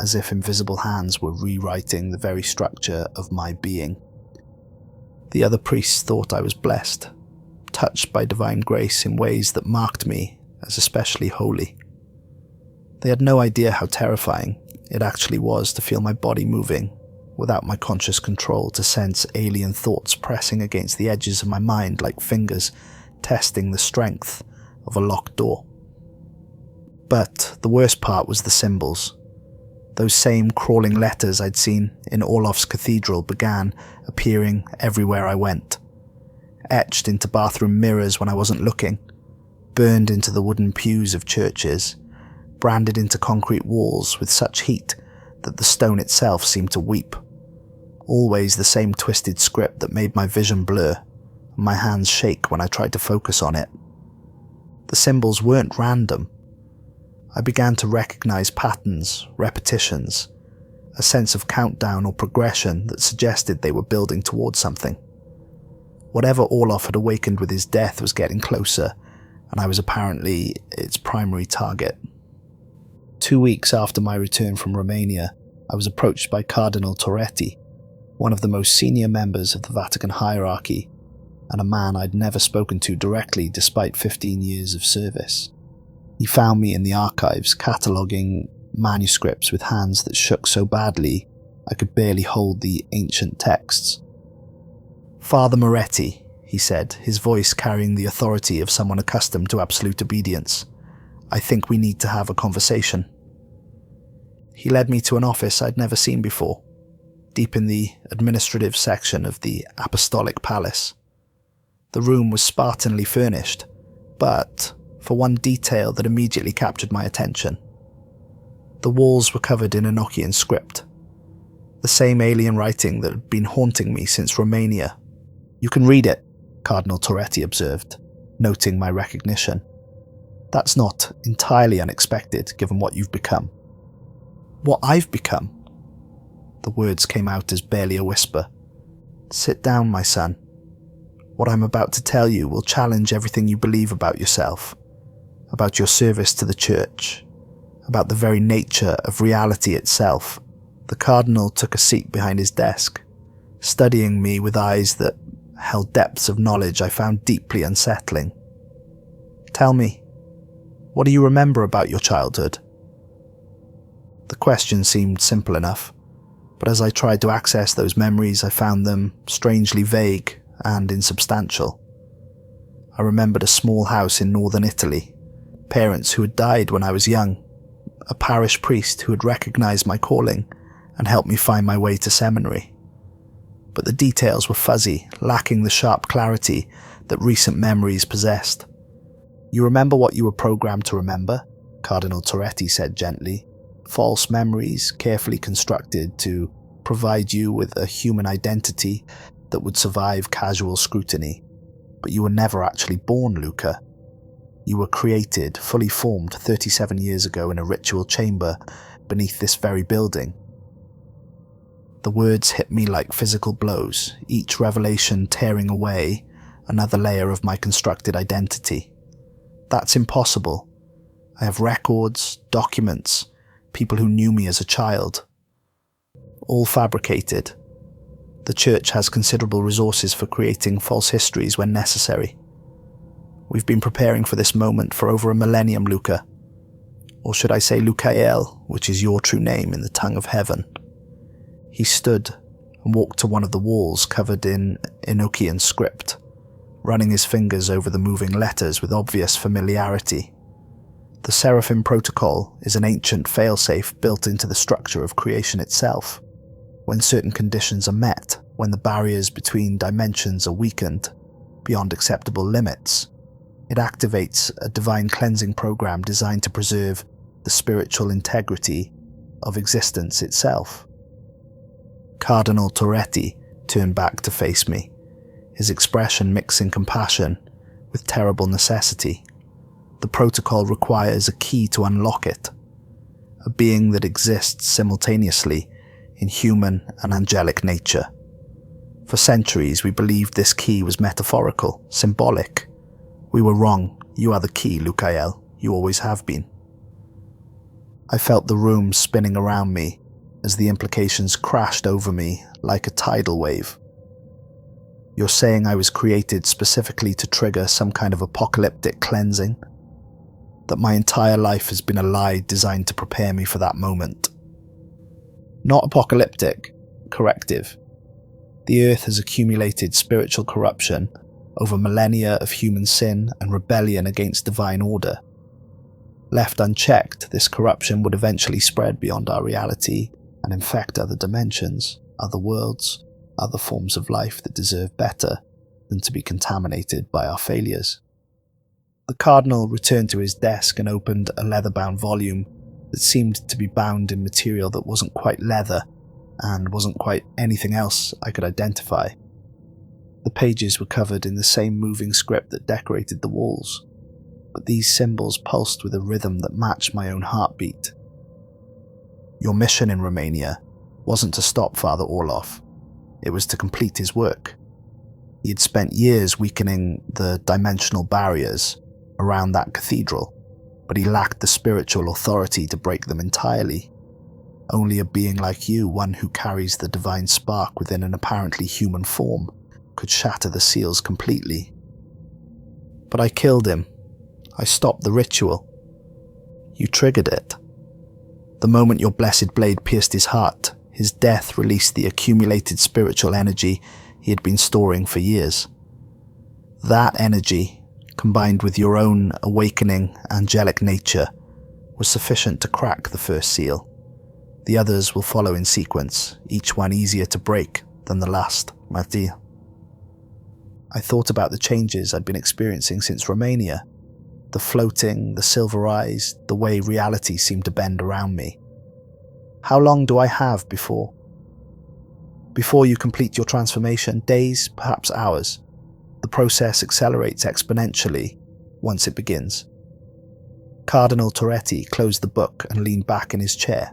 as if invisible hands were rewriting the very structure of my being. The other priests thought I was blessed, touched by divine grace in ways that marked me as especially holy. They had no idea how terrifying it actually was to feel my body moving without my conscious control, to sense alien thoughts pressing against the edges of my mind like fingers testing the strength of a locked door. But the worst part was the symbols. Those same crawling letters I'd seen in Orloff's cathedral began appearing everywhere I went, etched into bathroom mirrors when I wasn't looking, burned into the wooden pews of churches, branded into concrete walls with such heat that the stone itself seemed to weep. Always the same twisted script that made my vision blur and my hands shake when I tried to focus on it. The symbols weren't random. I began to recognize patterns, repetitions, a sense of countdown or progression that suggested they were building towards something. Whatever Orloff had awakened with his death was getting closer, and I was apparently its primary target. 2 weeks after my return from Romania, I was approached by Cardinal Moretti, one of the most senior members of the Vatican hierarchy, and a man I'd never spoken to directly despite 15 years of service. He found me in the archives, cataloguing manuscripts with hands that shook so badly I could barely hold the ancient texts. "Father Moretti," he said, his voice carrying the authority of someone accustomed to absolute obedience, "I think we need to have a conversation." He led me to an office I'd never seen before, deep in the administrative section of the Apostolic Palace. The room was spartanly furnished, but for one detail that immediately captured my attention. The walls were covered in Enochian script, the same alien writing that had been haunting me since Romania. "You can read it," Cardinal Moretti observed, noting my recognition. "That's not entirely unexpected, given what you've become." "What I've become?" The words came out as barely a whisper. "Sit down, my son. What I'm about to tell you will challenge everything you believe about yourself, about your service to the Church, about the very nature of reality itself." The Cardinal took a seat behind his desk, studying me with eyes that held depths of knowledge I found deeply unsettling. "Tell me, what do you remember about your childhood?" The question seemed simple enough, but as I tried to access those memories, I found them strangely vague and insubstantial. I remembered a small house in northern Italy, parents who had died when I was young, a parish priest who had recognized my calling and helped me find my way to seminary. But the details were fuzzy, lacking the sharp clarity that recent memories possessed. "You remember what you were programmed to remember," Cardinal Moretti said gently. "False memories carefully constructed to provide you with a human identity that would survive casual scrutiny. But you were never actually born, Luca. You were created, fully formed 37 years ago in a ritual chamber beneath this very building." The words hit me like physical blows, each revelation tearing away another layer of my constructed identity. "That's impossible. I have records, documents, people who knew me as a child. All fabricated. The Church has considerable resources for creating false histories when necessary. We've been preparing for this moment for over a millennium, Luca. Or should I say Lucael, which is your true name in the tongue of heaven." He stood and walked to one of the walls covered in Enochian script, running his fingers over the moving letters with obvious familiarity. The Seraphim Protocol is an ancient failsafe built into the structure of creation itself. When certain conditions are met, when the barriers between dimensions are weakened beyond acceptable limits, it activates a divine cleansing program designed to preserve the spiritual integrity of existence itself. Cardinal Moretti turned back to face me, his expression mixing compassion with terrible necessity. "The protocol requires a key to unlock it, a being that exists simultaneously in human and angelic nature. For centuries we believed this key was metaphorical, symbolic. We were wrong. You are the key, Lucael. You always have been." I felt the room spinning around me as the implications crashed over me like a tidal wave. "You're saying I was created specifically to trigger some kind of apocalyptic cleansing? That my entire life has been a lie designed to prepare me for that moment?" "Not apocalyptic, corrective. The earth has accumulated spiritual corruption over millennia of human sin and rebellion against divine order. Left unchecked, this corruption would eventually spread beyond our reality and infect other dimensions, other worlds, other forms of life that deserve better than to be contaminated by our failures." The Cardinal returned to his desk and opened a leather-bound volume that seemed to be bound in material that wasn't quite leather and wasn't quite anything else I could identify. The pages were covered in the same moving script that decorated the walls, but these symbols pulsed with a rhythm that matched my own heartbeat. "Your mission in Romania wasn't to stop Father Orloff. It was to complete his work. He had spent years weakening the dimensional barriers around that cathedral, but he lacked the spiritual authority to break them entirely. Only a being like you, one who carries the divine spark within an apparently human form, could shatter the seals completely. But I killed him. I stopped the ritual. You triggered it. The moment your blessed blade pierced his heart, his death released the accumulated spiritual energy he had been storing for years. That energy, combined with your own awakening angelic nature, was sufficient to crack the first seal. The others will follow in sequence, each one easier to break than the last, Marti. I thought about the changes I'd been experiencing since Romania. The floating, the silver eyes, the way reality seemed to bend around me. How long do I have before you complete your transformation? Days, perhaps hours. The process accelerates exponentially once it begins. Cardinal Moretti closed the book and leaned back in his chair.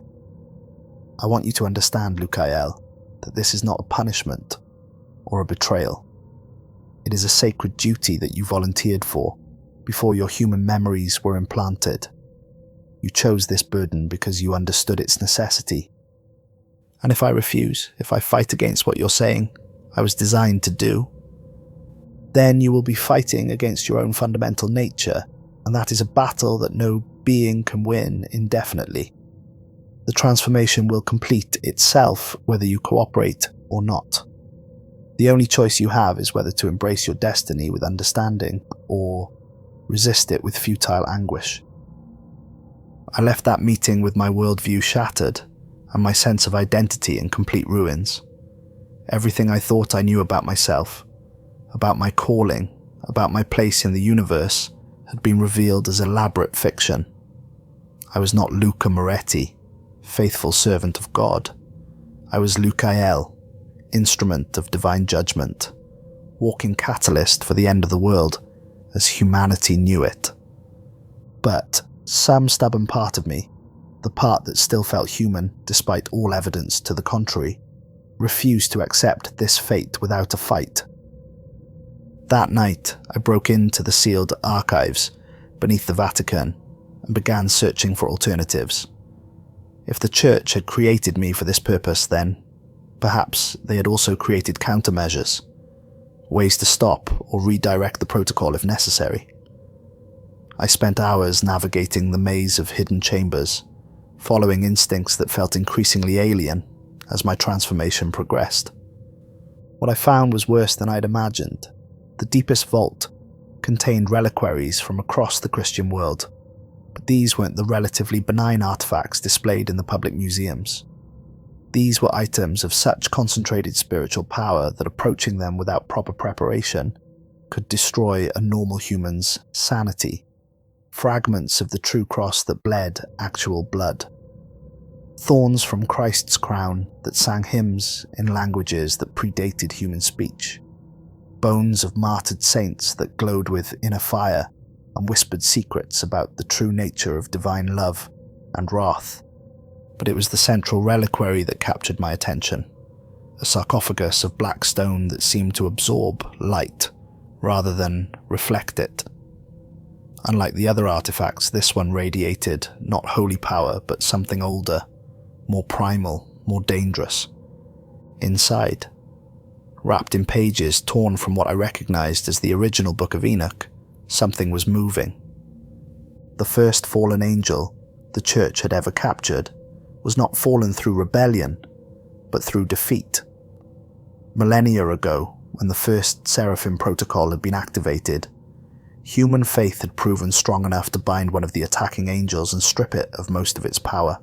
I want you to understand, Lucael, that this is not a punishment or a betrayal. It is a sacred duty that you volunteered for before your human memories were implanted. You chose this burden because you understood its necessity. And if I refuse, if I fight against what you're saying I was designed to do, then you will be fighting against your own fundamental nature, and that is a battle that no being can win indefinitely. The transformation will complete itself whether you cooperate or not. The only choice you have is whether to embrace your destiny with understanding or resist it with futile anguish. I left that meeting with my worldview shattered and my sense of identity in complete ruins. Everything I thought I knew about myself, about my calling, about my place in the universe, had been revealed as elaborate fiction. I was not Luca Moretti, faithful servant of God. I was Lucael, instrument of divine judgment, walking catalyst for the end of the world as humanity knew it. But some stubborn part of me, the part that still felt human despite all evidence to the contrary, refused to accept this fate without a fight. That night, I broke into the sealed archives beneath the Vatican and began searching for alternatives. If the Church had created me for this purpose, then perhaps they had also created countermeasures, ways to stop or redirect the protocol if necessary. I spent hours navigating the maze of hidden chambers, following instincts that felt increasingly alien as my transformation progressed. What I found was worse than I'd imagined. The deepest vault contained reliquaries from across the Christian world, but these weren't the relatively benign artifacts displayed in the public museums. These were items of such concentrated spiritual power that approaching them without proper preparation could destroy a normal human's sanity. Fragments of the true cross that bled actual blood. Thorns from Christ's crown that sang hymns in languages that predated human speech. Bones of martyred saints that glowed with inner fire and whispered secrets about the true nature of divine love and wrath. But it was the central reliquary that captured my attention, a sarcophagus of black stone that seemed to absorb light rather than reflect it. Unlike the other artifacts, this one radiated not holy power, but something older, more primal, more dangerous. Inside, wrapped in pages torn from what I recognized as the original Book of Enoch, something was moving. The first fallen angel the Church had ever captured was not fallen through rebellion, but through defeat. Millennia ago, when the first Seraphim protocol had been activated, human faith had proven strong enough to bind one of the attacking angels and strip it of most of its power.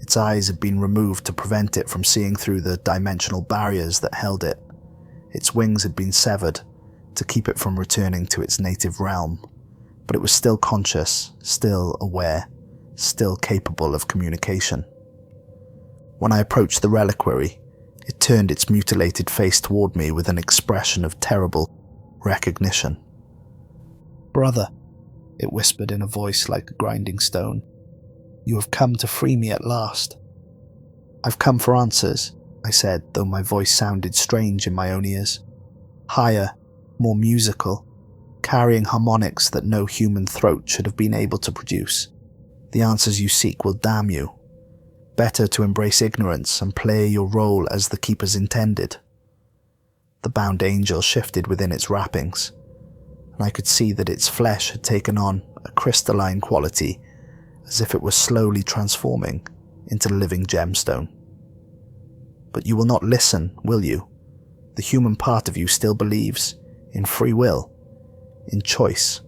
Its eyes had been removed to prevent it from seeing through the dimensional barriers that held it. Its wings had been severed to keep it from returning to its native realm, but it was still conscious, still aware, still capable of communication. When I approached the reliquary, it turned its mutilated face toward me with an expression of terrible recognition. "Brother," it whispered in a voice like a grinding stone, "you have come to free me at last." "I've come for answers," I said, though my voice sounded strange in my own ears. Higher, more musical, carrying harmonics that no human throat should have been able to produce. "The answers you seek will damn you. Better to embrace ignorance and play your role as the keepers intended." The bound angel shifted within its wrappings, and I could see that its flesh had taken on a crystalline quality, as if it were slowly transforming into living gemstone. "But you will not listen, will you? The human part of you still believes in free will, in choice,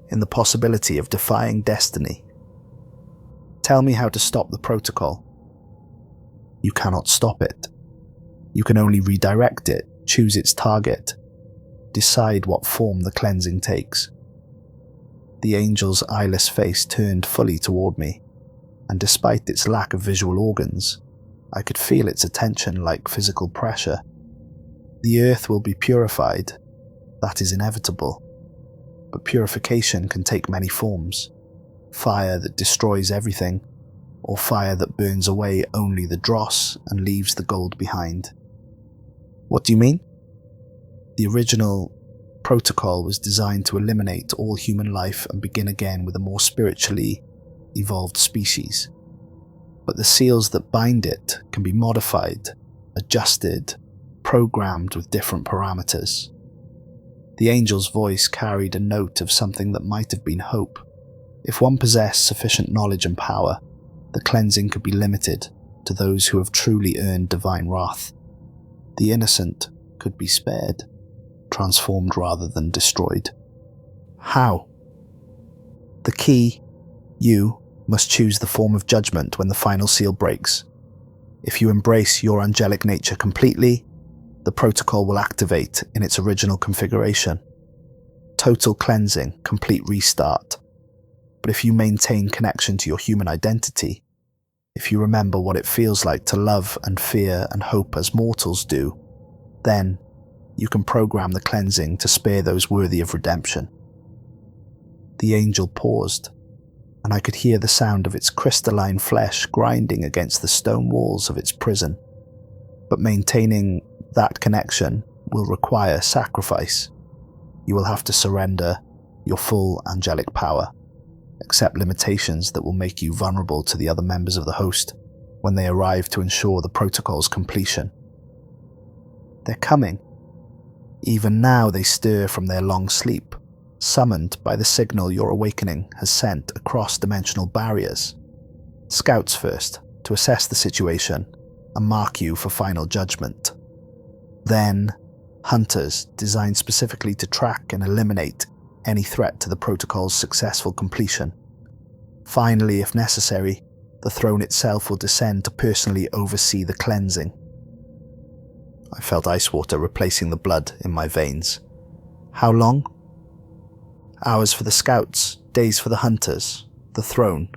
in the possibility of defying destiny. Tell me how to stop the protocol." "You cannot stop it. You can only redirect it, choose its target, decide what form the cleansing takes." The angel's eyeless face turned fully toward me, and despite its lack of visual organs, I could feel its attention like physical pressure. "The earth will be purified. That is inevitable. But purification can take many forms. Fire that destroys everything, or fire that burns away only the dross and leaves the gold behind." "What do you mean?" "The original protocol was designed to eliminate all human life and begin again with a more spiritually evolved species. But the seals that bind it can be modified, adjusted, programmed with different parameters." The angel's voice carried a note of something that might have been hope. If one possessed sufficient knowledge and power, the cleansing could be limited to those who have truly earned divine wrath. The innocent could be spared, transformed rather than destroyed. "How?" "The key, you, must choose the form of judgment when the final seal breaks. If you embrace your angelic nature completely, the protocol will activate in its original configuration. Total cleansing, complete restart. But if you maintain connection to your human identity, if you remember what it feels like to love and fear and hope as mortals do, then you can program the cleansing to spare those worthy of redemption." The angel paused, and I could hear the sound of its crystalline flesh grinding against the stone walls of its prison. "But maintaining that connection will require sacrifice. You will have to surrender your full angelic power, accept limitations that will make you vulnerable to the other members of the host when they arrive to ensure the protocol's completion." "They're coming. Even now they stir from their long sleep, summoned by the signal your awakening has sent across dimensional barriers. Scouts first, to assess the situation and mark you for final judgment. Then, hunters designed specifically to track and eliminate any threat to the protocol's successful completion. Finally, if necessary, the throne itself will descend to personally oversee the cleansing." I felt ice water replacing the blood in my veins. "How long?" "Hours for the scouts, days for the hunters, the throne."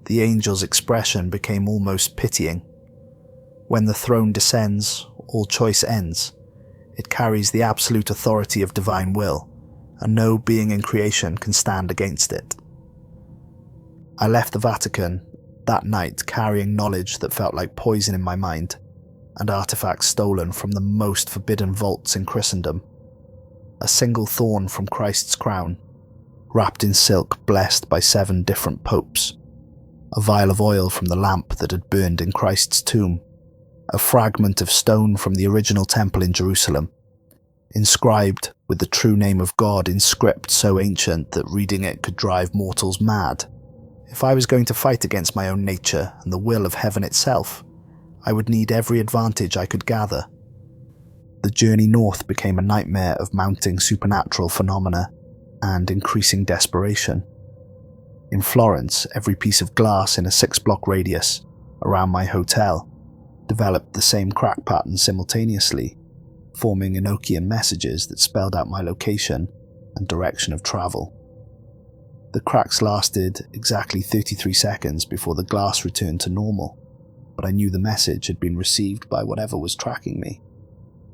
The angel's expression became almost pitying. "When the throne descends, all choice ends. It carries the absolute authority of divine will, and no being in creation can stand against it." I left the Vatican that night carrying knowledge that felt like poison in my mind, and artifacts stolen from the most forbidden vaults in Christendom. A single thorn from Christ's crown, wrapped in silk blessed by 7 different popes, a vial of oil from the lamp that had burned in Christ's tomb, a fragment of stone from the original temple in Jerusalem, inscribed with the true name of God in script so ancient that reading it could drive mortals mad. If I was going to fight against my own nature and the will of heaven itself, I would need every advantage I could gather. The journey north became a nightmare of mounting supernatural phenomena and increasing desperation. In Florence, every piece of glass in a 6-block radius around my hotel developed the same crack pattern simultaneously, forming Enochian messages that spelled out my location and direction of travel. The cracks lasted exactly 33 seconds before the glass returned to normal, but I knew the message had been received by whatever was tracking me.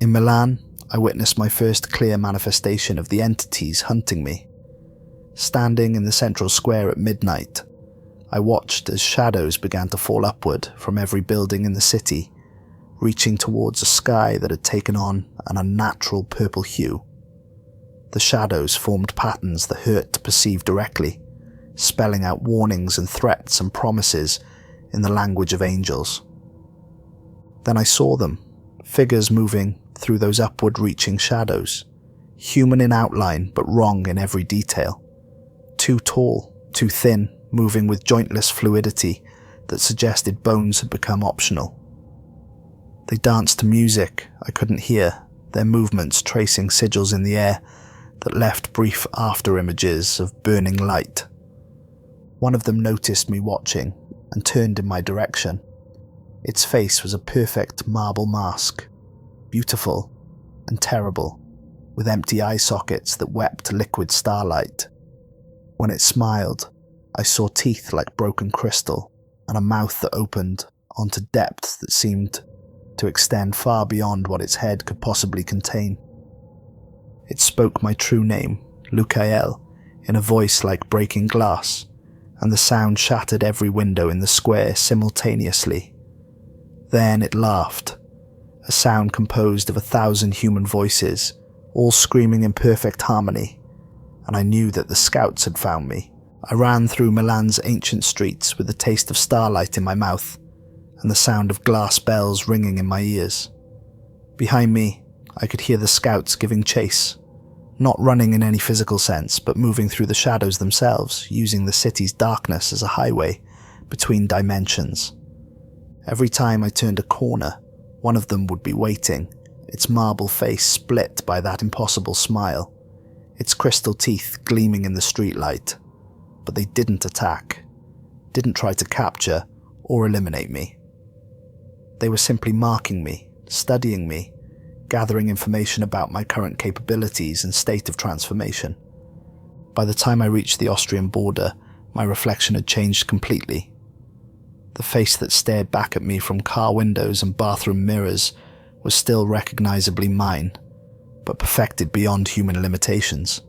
In Milan, I witnessed my first clear manifestation of the entities hunting me. Standing in the central square at midnight, I watched as shadows began to fall upward from every building in the city, reaching towards a sky that had taken on an unnatural purple hue. The shadows formed patterns that hurt to perceive directly, spelling out warnings and threats and promises in the language of angels. Then I saw them, figures moving through those upward-reaching shadows, human in outline but wrong in every detail. Too tall, too thin, moving with jointless fluidity that suggested bones had become optional. They danced to music I couldn't hear, their movements tracing sigils in the air that left brief after-images of burning light. One of them noticed me watching and turned in my direction. Its face was a perfect marble mask, beautiful and terrible, with empty eye sockets that wept liquid starlight. When it smiled, I saw teeth like broken crystal and a mouth that opened onto depths that seemed to extend far beyond what its head could possibly contain. It spoke my true name, Lucael, in a voice like breaking glass, and the sound shattered every window in the square simultaneously. Then it laughed, a sound composed of 1,000 human voices, all screaming in perfect harmony, and I knew that the scouts had found me. I ran through Milan's ancient streets with the taste of starlight in my mouth and the sound of glass bells ringing in my ears. Behind me, I could hear the scouts giving chase, not running in any physical sense, but moving through the shadows themselves, using the city's darkness as a highway between dimensions. Every time I turned a corner, one of them would be waiting, its marble face split by that impossible smile, its crystal teeth gleaming in the streetlight. But they didn't attack, didn't try to capture or eliminate me. They were simply marking me, studying me, gathering information about my current capabilities and state of transformation. By the time I reached the Austrian border, my reflection had changed completely. The face that stared back at me from car windows and bathroom mirrors was still recognizably mine, but perfected beyond human limitations.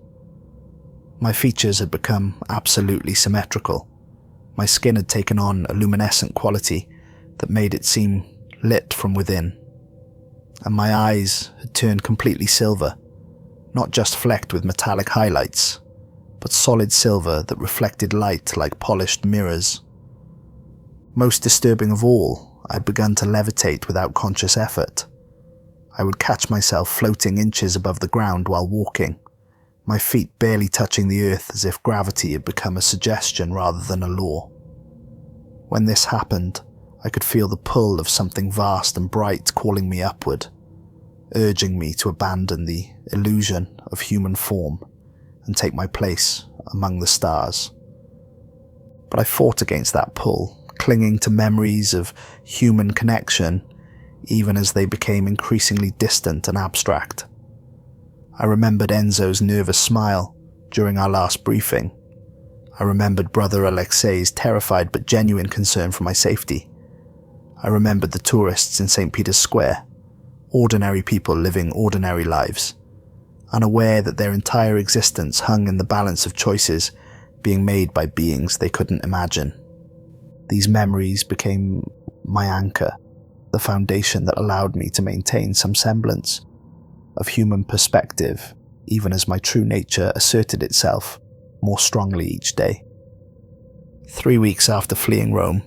My features had become absolutely symmetrical. My skin had taken on a luminescent quality that made it seem lit from within. And my eyes had turned completely silver, not just flecked with metallic highlights, but solid silver that reflected light like polished mirrors. Most disturbing of all, I had begun to levitate without conscious effort. I would catch myself floating inches above the ground while walking, my feet barely touching the earth as if gravity had become a suggestion rather than a law. When this happened, I could feel the pull of something vast and bright calling me upward, urging me to abandon the illusion of human form and take my place among the stars. But I fought against that pull, clinging to memories of human connection even as they became increasingly distant and abstract. I remembered Enzo's nervous smile during our last briefing. I remembered Brother Alexei's terrified but genuine concern for my safety. I remembered the tourists in St. Peter's Square, ordinary people living ordinary lives, unaware that their entire existence hung in the balance of choices being made by beings they couldn't imagine. These memories became my anchor, the foundation that allowed me to maintain some semblance of human perspective, even as my true nature asserted itself more strongly each day. 3 weeks after fleeing Rome,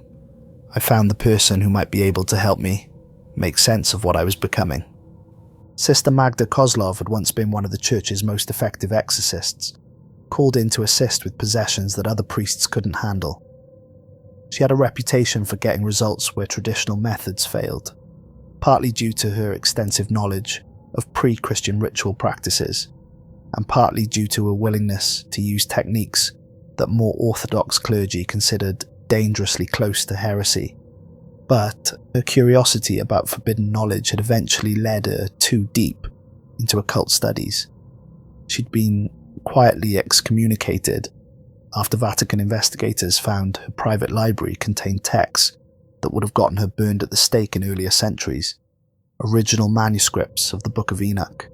I found the person who might be able to help me make sense of what I was becoming. Sister Magda Kozlov had once been one of the church's most effective exorcists, called in to assist with possessions that other priests couldn't handle. She had a reputation for getting results where traditional methods failed, partly due to her extensive knowledge of pre-Christian ritual practices, and partly due to a willingness to use techniques that more orthodox clergy considered dangerously close to heresy. But her curiosity about forbidden knowledge had eventually led her too deep into occult studies. She'd been quietly excommunicated after Vatican investigators found her private library contained texts that would have gotten her burned at the stake in earlier centuries, original manuscripts of the Book of Enoch,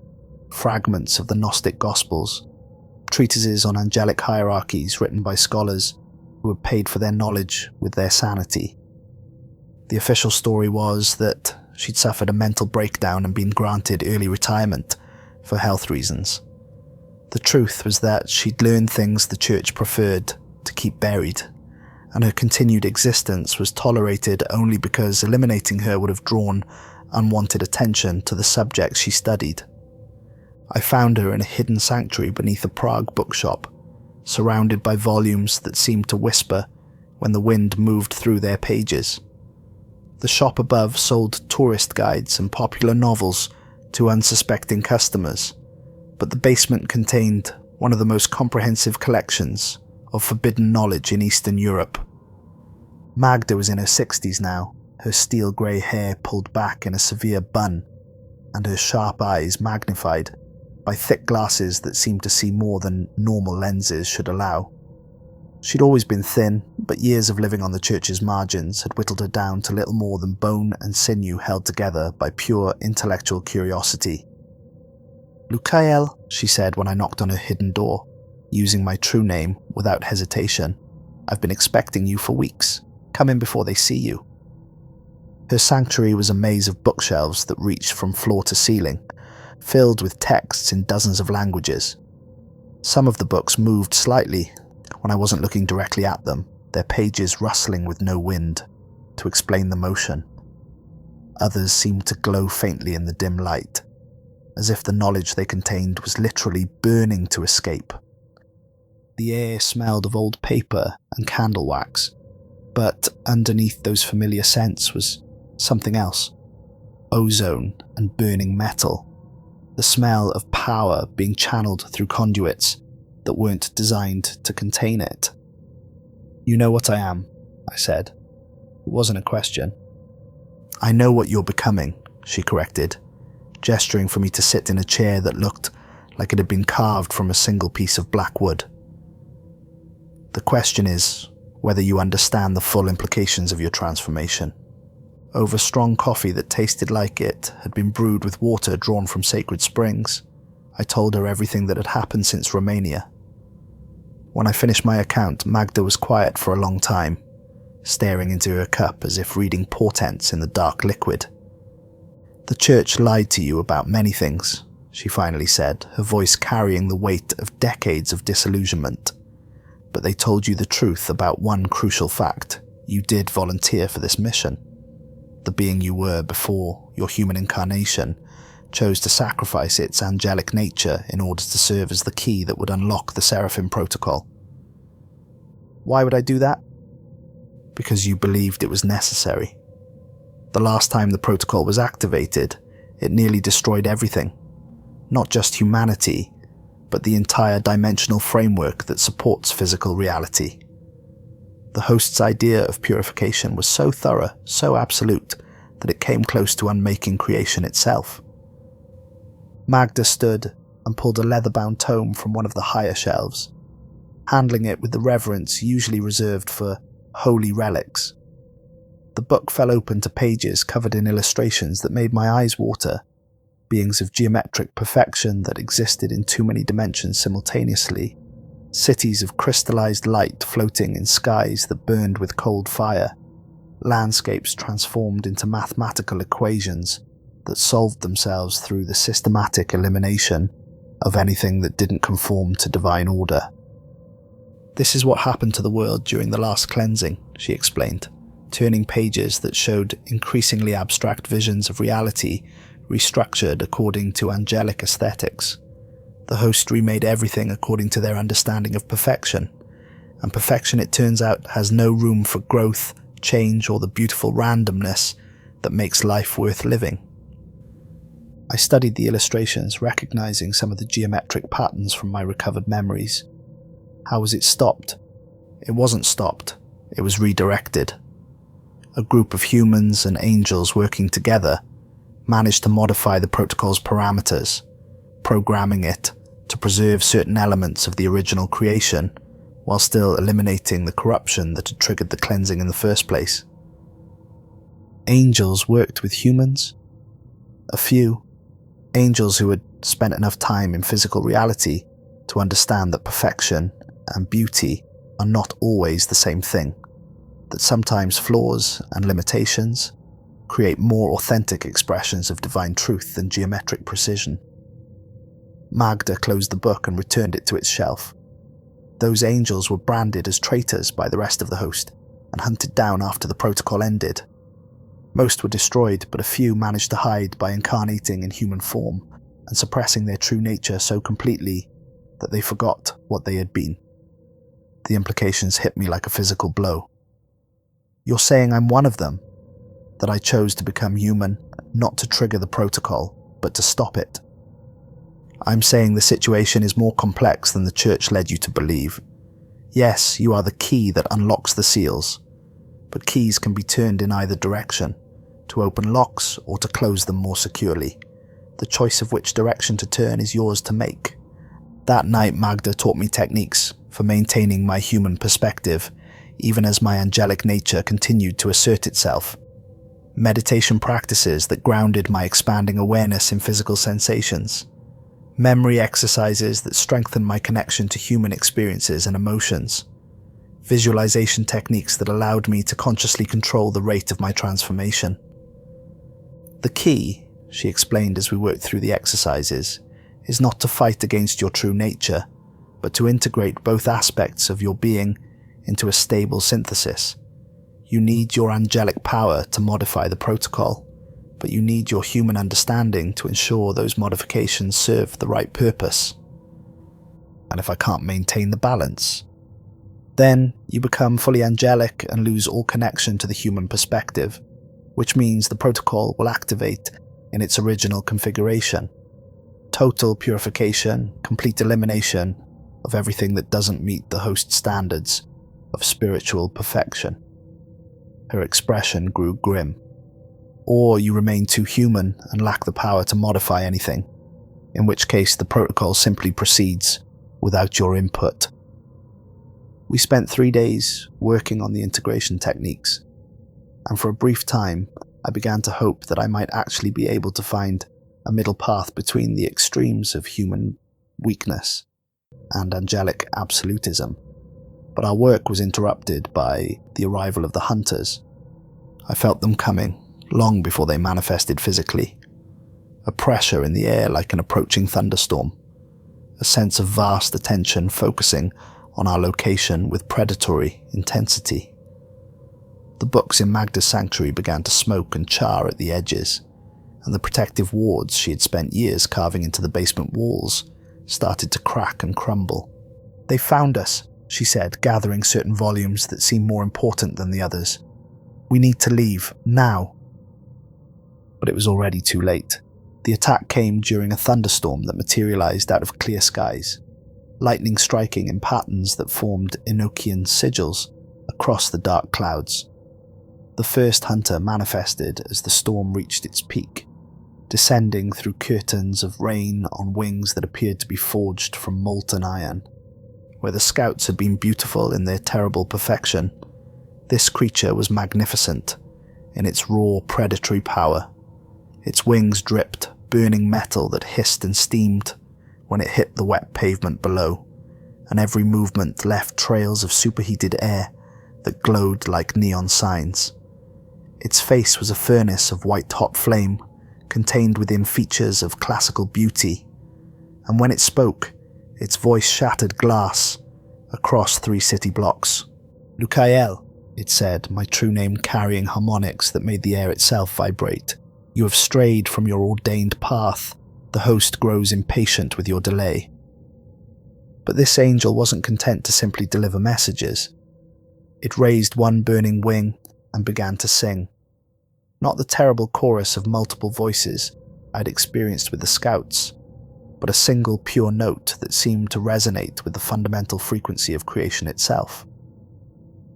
fragments of the Gnostic Gospels, treatises on angelic hierarchies written by scholars who had paid for their knowledge with their sanity. The official story was that she'd suffered a mental breakdown and been granted early retirement for health reasons. The truth was that she'd learned things the church preferred to keep buried, and her continued existence was tolerated only because eliminating her would have drawn unwanted attention to the subjects she studied. I found her in a hidden sanctuary beneath a Prague bookshop, surrounded by volumes that seemed to whisper when the wind moved through their pages. The shop above sold tourist guides and popular novels to unsuspecting customers, but the basement contained one of the most comprehensive collections of forbidden knowledge in Eastern Europe. Magda was in her 60s now, her steel-grey hair pulled back in a severe bun, and her sharp eyes magnified by thick glasses that seemed to see more than normal lenses should allow. She'd always been thin, but years of living on the church's margins had whittled her down to little more than bone and sinew held together by pure intellectual curiosity. "Lucael," she said when I knocked on her hidden door, using my true name without hesitation. "I've been expecting you for weeks. Come in before they see you." Her sanctuary was a maze of bookshelves that reached from floor to ceiling, filled with texts in dozens of languages. Some of the books moved slightly when I wasn't looking directly at them, their pages rustling with no wind to explain the motion. Others seemed to glow faintly in the dim light, as if the knowledge they contained was literally burning to escape. The air smelled of old paper and candle wax, but underneath those familiar scents was something else: ozone and burning metal, the smell of power being channeled through conduits that weren't designed to contain it. "You know what I am," I said. It wasn't a question. "I know what you're becoming," she corrected, gesturing for me to sit in a chair that looked like it had been carved from a single piece of black wood. "The question is whether you understand the full implications of your transformation." Over strong coffee that tasted like it had been brewed with water drawn from sacred springs, I told her everything that had happened since Romania. When I finished my account, Magda was quiet for a long time, staring into her cup as if reading portents in the dark liquid. "The church lied to you about many things," she finally said, her voice carrying the weight of decades of disillusionment. "But they told you the truth about one crucial fact. You did volunteer for this mission. The being you were before your human incarnation chose to sacrifice its angelic nature in order to serve as the key that would unlock the Seraphim Protocol." "Why would I do that?" "Because you believed it was necessary. The last time the protocol was activated, it nearly destroyed everything. Not just humanity, but the entire dimensional framework that supports physical reality. The host's idea of purification was so thorough, so absolute, that it came close to unmaking creation itself." Magda stood and pulled a leather-bound tome from one of the higher shelves, handling it with the reverence usually reserved for holy relics. The book fell open to pages covered in illustrations that made my eyes water, beings of geometric perfection that existed in too many dimensions simultaneously, cities of crystallized light floating in skies that burned with cold fire, landscapes transformed into mathematical equations that solved themselves through the systematic elimination of anything that didn't conform to divine order. This is what happened to the world during the last cleansing, she explained, turning pages that showed increasingly abstract visions of reality restructured according to angelic aesthetics. The host remade everything according to their understanding of perfection, and perfection, it turns out, has no room for growth, change, or the beautiful randomness that makes life worth living. I studied the illustrations, recognizing some of the geometric patterns from my recovered memories. How was it stopped? It wasn't stopped, it was redirected. A group of humans and angels working together managed to modify the protocol's parameters, programming it to preserve certain elements of the original creation while still eliminating the corruption that had triggered the cleansing in the first place. Angels worked with humans? A few. Angels who had spent enough time in physical reality to understand that perfection and beauty are not always the same thing, that sometimes flaws and limitations create more authentic expressions of divine truth than geometric precision. Magda closed the book and returned it to its shelf. Those angels were branded as traitors by the rest of the host and hunted down after the protocol ended. Most were destroyed, but a few managed to hide by incarnating in human form and suppressing their true nature so completely that they forgot what they had been. The implications hit me like a physical blow. You're saying I'm one of them? That I chose to become human, not to trigger the protocol, but to stop it? I'm saying the situation is more complex than the church led you to believe. Yes, you are the key that unlocks the seals, but keys can be turned in either direction, to open locks or to close them more securely. The choice of which direction to turn is yours to make. That night, Magda taught me techniques for maintaining my human perspective, even as my angelic nature continued to assert itself. Meditation practices that grounded my expanding awareness in physical sensations. Memory exercises that strengthened my connection to human experiences and emotions. Visualization techniques that allowed me to consciously control the rate of my transformation. The key, she explained as we worked through the exercises, is not to fight against your true nature, but to integrate both aspects of your being into a stable synthesis. You need your angelic power to modify the protocol, but you need your human understanding to ensure those modifications serve the right purpose. And if I can't maintain the balance, then you become fully angelic and lose all connection to the human perspective, which means the protocol will activate in its original configuration. Total purification, complete elimination of everything that doesn't meet the host standards of spiritual perfection. Her expression grew grim. Or you remain too human and lack the power to modify anything, in which case the protocol simply proceeds without your input. We spent 3 days working on the integration techniques, and for a brief time I began to hope that I might actually be able to find a middle path between the extremes of human weakness and angelic absolutism. But our work was interrupted by the arrival of the hunters. I felt them coming long before they manifested physically. A pressure in the air like an approaching thunderstorm. A sense of vast attention focusing on our location with predatory intensity. The books in Magda's sanctuary began to smoke and char at the edges, and the protective wards she had spent years carving into the basement walls started to crack and crumble. "They found us," she said, gathering certain volumes that seemed more important than the others. "We need to leave, now." But it was already too late. The attack came during a thunderstorm that materialized out of clear skies, lightning striking in patterns that formed Enochian sigils across the dark clouds. The first hunter manifested as the storm reached its peak, descending through curtains of rain on wings that appeared to be forged from molten iron. Where the scouts had been beautiful in their terrible perfection, this creature was magnificent in its raw predatory power. Its wings dripped burning metal that hissed and steamed when it hit the wet pavement below, and every movement left trails of superheated air that glowed like neon signs. Its face was a furnace of white-hot flame, contained within features of classical beauty, and when it spoke, its voice shattered glass across 3 city blocks. "Lucael," it said, my true name carrying harmonics that made the air itself vibrate. "You have strayed from your ordained path. The host grows impatient with your delay." But this angel wasn't content to simply deliver messages. It raised one burning wing and began to sing. Not the terrible chorus of multiple voices I'd experienced with the scouts, but a single pure note that seemed to resonate with the fundamental frequency of creation itself.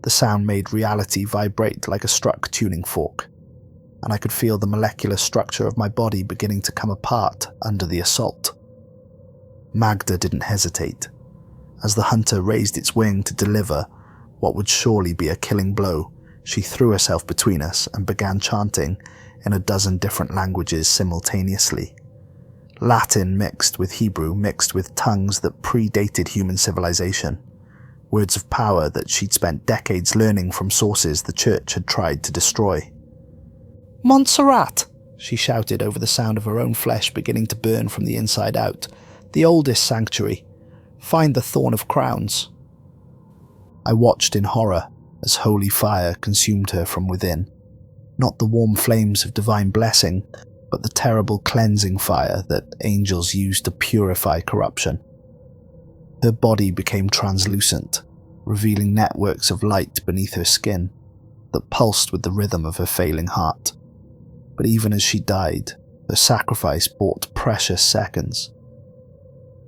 The sound made reality vibrate like a struck tuning fork, and I could feel the molecular structure of my body beginning to come apart under the assault. Magda didn't hesitate. As the hunter raised its wing to deliver what would surely be a killing blow, she threw herself between us and began chanting in a dozen different languages simultaneously. Latin mixed with Hebrew, mixed with tongues that predated human civilization. Words of power that she'd spent decades learning from sources the church had tried to destroy. "Montserrat!" she shouted over the sound of her own flesh beginning to burn from the inside out. "The oldest sanctuary. Find the Thorn of Crowns." I watched in horror as holy fire consumed her from within. Not the warm flames of divine blessing, but the terrible cleansing fire that angels use to purify corruption. Her body became translucent, revealing networks of light beneath her skin that pulsed with the rhythm of her failing heart. But even as she died, her sacrifice bought precious seconds.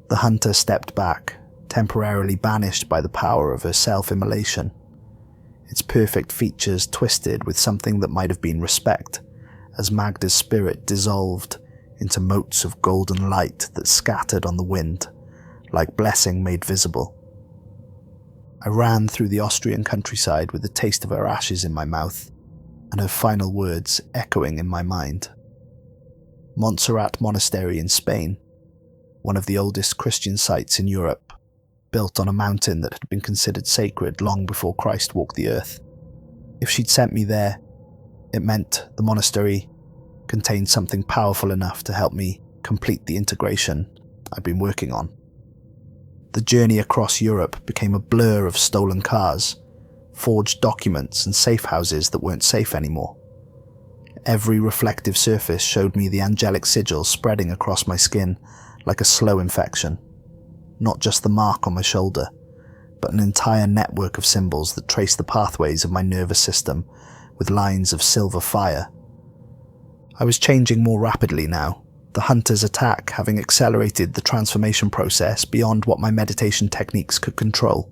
The hunter stepped back, temporarily banished by the power of her self-immolation. Its perfect features twisted with something that might have been respect, as Magda's spirit dissolved into motes of golden light that scattered on the wind, like blessing made visible. I ran through the Austrian countryside with the taste of her ashes in my mouth, and her final words echoing in my mind. Montserrat Monastery in Spain, one of the oldest Christian sites in Europe, built on a mountain that had been considered sacred long before Christ walked the earth. If she'd sent me there, it meant the monastery contained something powerful enough to help me complete the integration I'd been working on. The journey across Europe became a blur of stolen cars, forged documents and safe houses that weren't safe anymore. Every reflective surface showed me the angelic sigil spreading across my skin like a slow infection. Not just the mark on my shoulder, but an entire network of symbols that traced the pathways of my nervous system with lines of silver fire. I was changing more rapidly now, the hunter's attack having accelerated the transformation process beyond what my meditation techniques could control.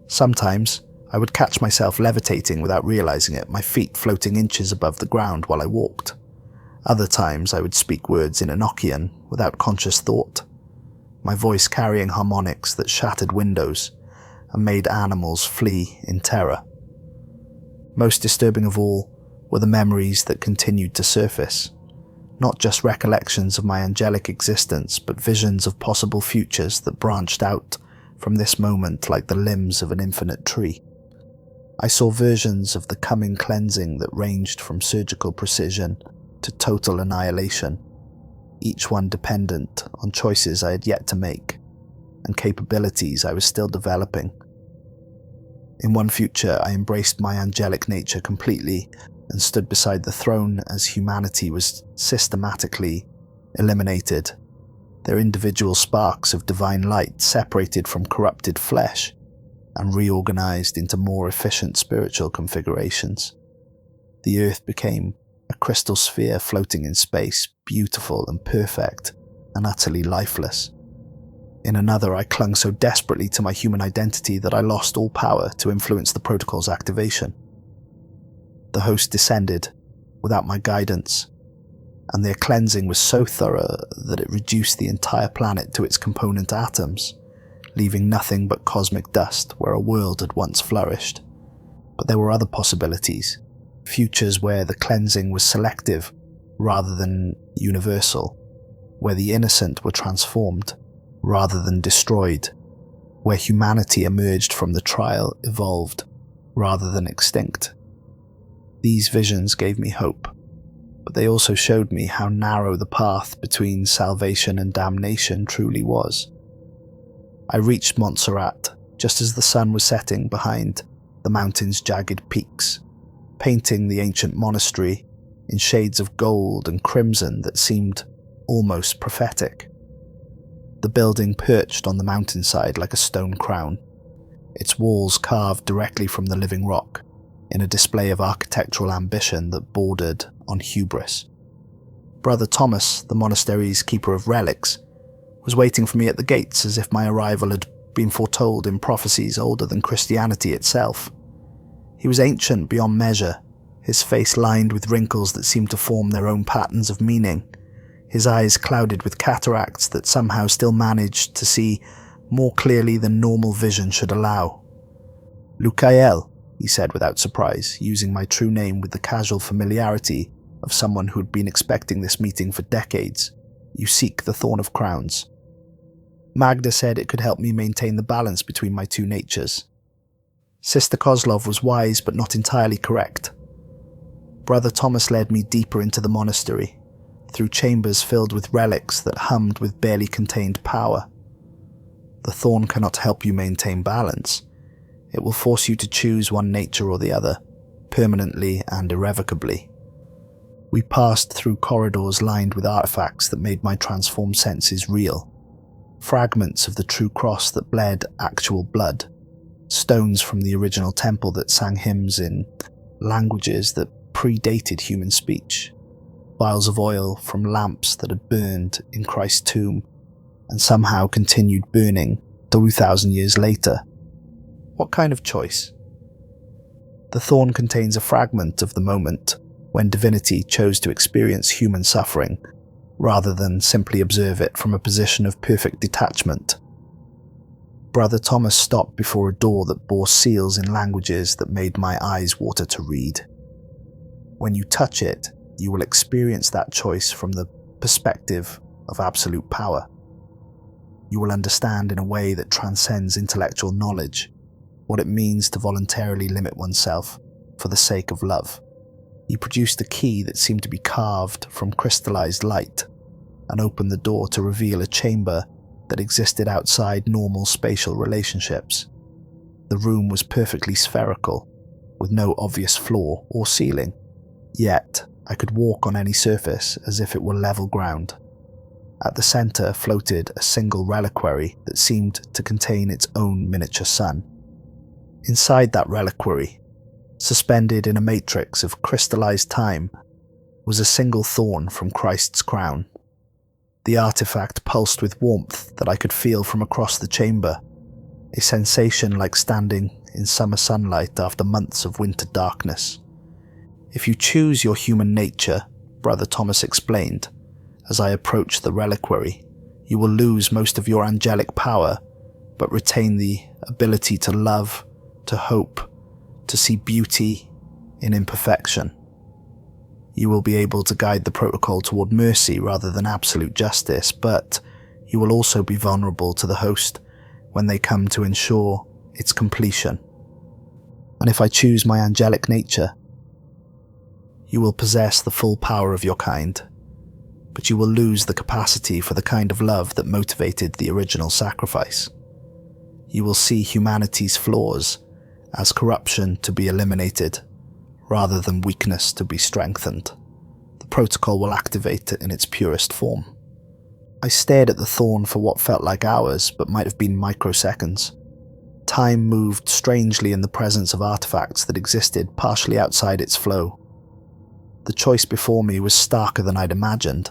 Sometimes, I would catch myself levitating without realizing it, my feet floating inches above the ground while I walked. Other times, I would speak words in Enochian without conscious thought, my voice carrying harmonics that shattered windows and made animals flee in terror. Most disturbing of all were the memories that continued to surface. Not just recollections of my angelic existence, but visions of possible futures that branched out from this moment like the limbs of an infinite tree. I saw versions of the coming cleansing that ranged from surgical precision to total annihilation, each one dependent on choices I had yet to make and capabilities I was still developing. In one future, I embraced my angelic nature completely and stood beside the throne as humanity was systematically eliminated, their individual sparks of divine light separated from corrupted flesh and reorganized into more efficient spiritual configurations. The earth became a crystal sphere floating in space, beautiful and perfect and utterly lifeless. In another, I clung so desperately to my human identity that I lost all power to influence the protocol's activation. The host descended without my guidance, and their cleansing was so thorough that it reduced the entire planet to its component atoms, leaving nothing but cosmic dust where a world had once flourished. But there were other possibilities, futures where the cleansing was selective rather than universal, where the innocent were transformed rather than destroyed, where humanity emerged from the trial evolved rather than extinct. These visions gave me hope, but they also showed me how narrow the path between salvation and damnation truly was. I reached Montserrat, just as the sun was setting behind the mountain's jagged peaks, painting the ancient monastery in shades of gold and crimson that seemed almost prophetic. The building perched on the mountainside like a stone crown, its walls carved directly from the living rock in a display of architectural ambition that bordered on hubris. Brother Thomas, the monastery's keeper of relics, was waiting for me at the gates as if my arrival had been foretold in prophecies older than Christianity itself. He was ancient beyond measure, his face lined with wrinkles that seemed to form their own patterns of meaning, his eyes clouded with cataracts that somehow still managed to see more clearly than normal vision should allow. "Lucael," he said without surprise, using my true name with the casual familiarity of someone who had been expecting this meeting for decades. "You seek the Thorn of Crowns." Magda said it could help me maintain the balance between my two natures. Sister Kozlov was wise but not entirely correct. Brother Thomas led me deeper into the monastery, through chambers filled with relics that hummed with barely contained power. The thorn cannot help you maintain balance. It will force you to choose one nature or the other, permanently and irrevocably. We passed through corridors lined with artifacts that made my transformed senses real. Fragments of the true cross that bled actual blood. Stones from the original temple that sang hymns in languages that predated human speech. Vials of oil from lamps that had burned in Christ's tomb and somehow continued burning 2,000 years later. What kind of choice? The thorn contains a fragment of the moment when divinity chose to experience human suffering rather than simply observe it from a position of perfect detachment. Brother Thomas stopped before a door that bore seals in languages that made my eyes water to read. When you touch it, you will experience that choice from the perspective of absolute power. You will understand in a way that transcends intellectual knowledge what it means to voluntarily limit oneself for the sake of love. He produced a key that seemed to be carved from crystallized light and opened the door to reveal a chamber that existed outside normal spatial relationships. The room was perfectly spherical, with no obvious floor or ceiling, yet I could walk on any surface as if it were level ground. At the center floated a single reliquary that seemed to contain its own miniature sun. Inside that reliquary, suspended in a matrix of crystallized time, was a single thorn from Christ's crown. The artifact pulsed with warmth that I could feel from across the chamber, a sensation like standing in summer sunlight after months of winter darkness. If you choose your human nature, Brother Thomas explained, as I approached the reliquary, you will lose most of your angelic power, but retain the ability to love, to hope, to see beauty in imperfection. You will be able to guide the protocol toward mercy rather than absolute justice, but you will also be vulnerable to the host when they come to ensure its completion. And if I choose my angelic nature, you will possess the full power of your kind, but you will lose the capacity for the kind of love that motivated the original sacrifice. You will see humanity's flaws as corruption to be eliminated, rather than weakness to be strengthened. The protocol will activate it in its purest form. I stared at the thorn for what felt like hours, but might have been microseconds. Time moved strangely in the presence of artifacts that existed partially outside its flow. The choice before me was starker than I'd imagined.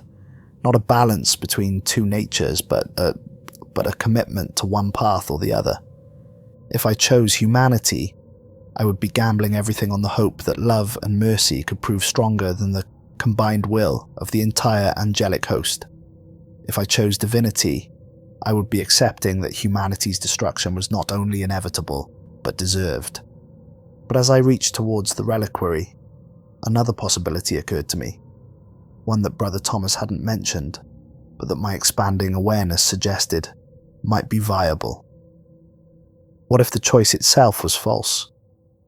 Not a balance between two natures, but a commitment to one path or the other. If I chose humanity, I would be gambling everything on the hope that love and mercy could prove stronger than the combined will of the entire angelic host. If I chose divinity, I would be accepting that humanity's destruction was not only inevitable, but deserved. But as I reached towards the reliquary, another possibility occurred to me, one that Brother Thomas hadn't mentioned, but that my expanding awareness suggested might be viable. What if the choice itself was false?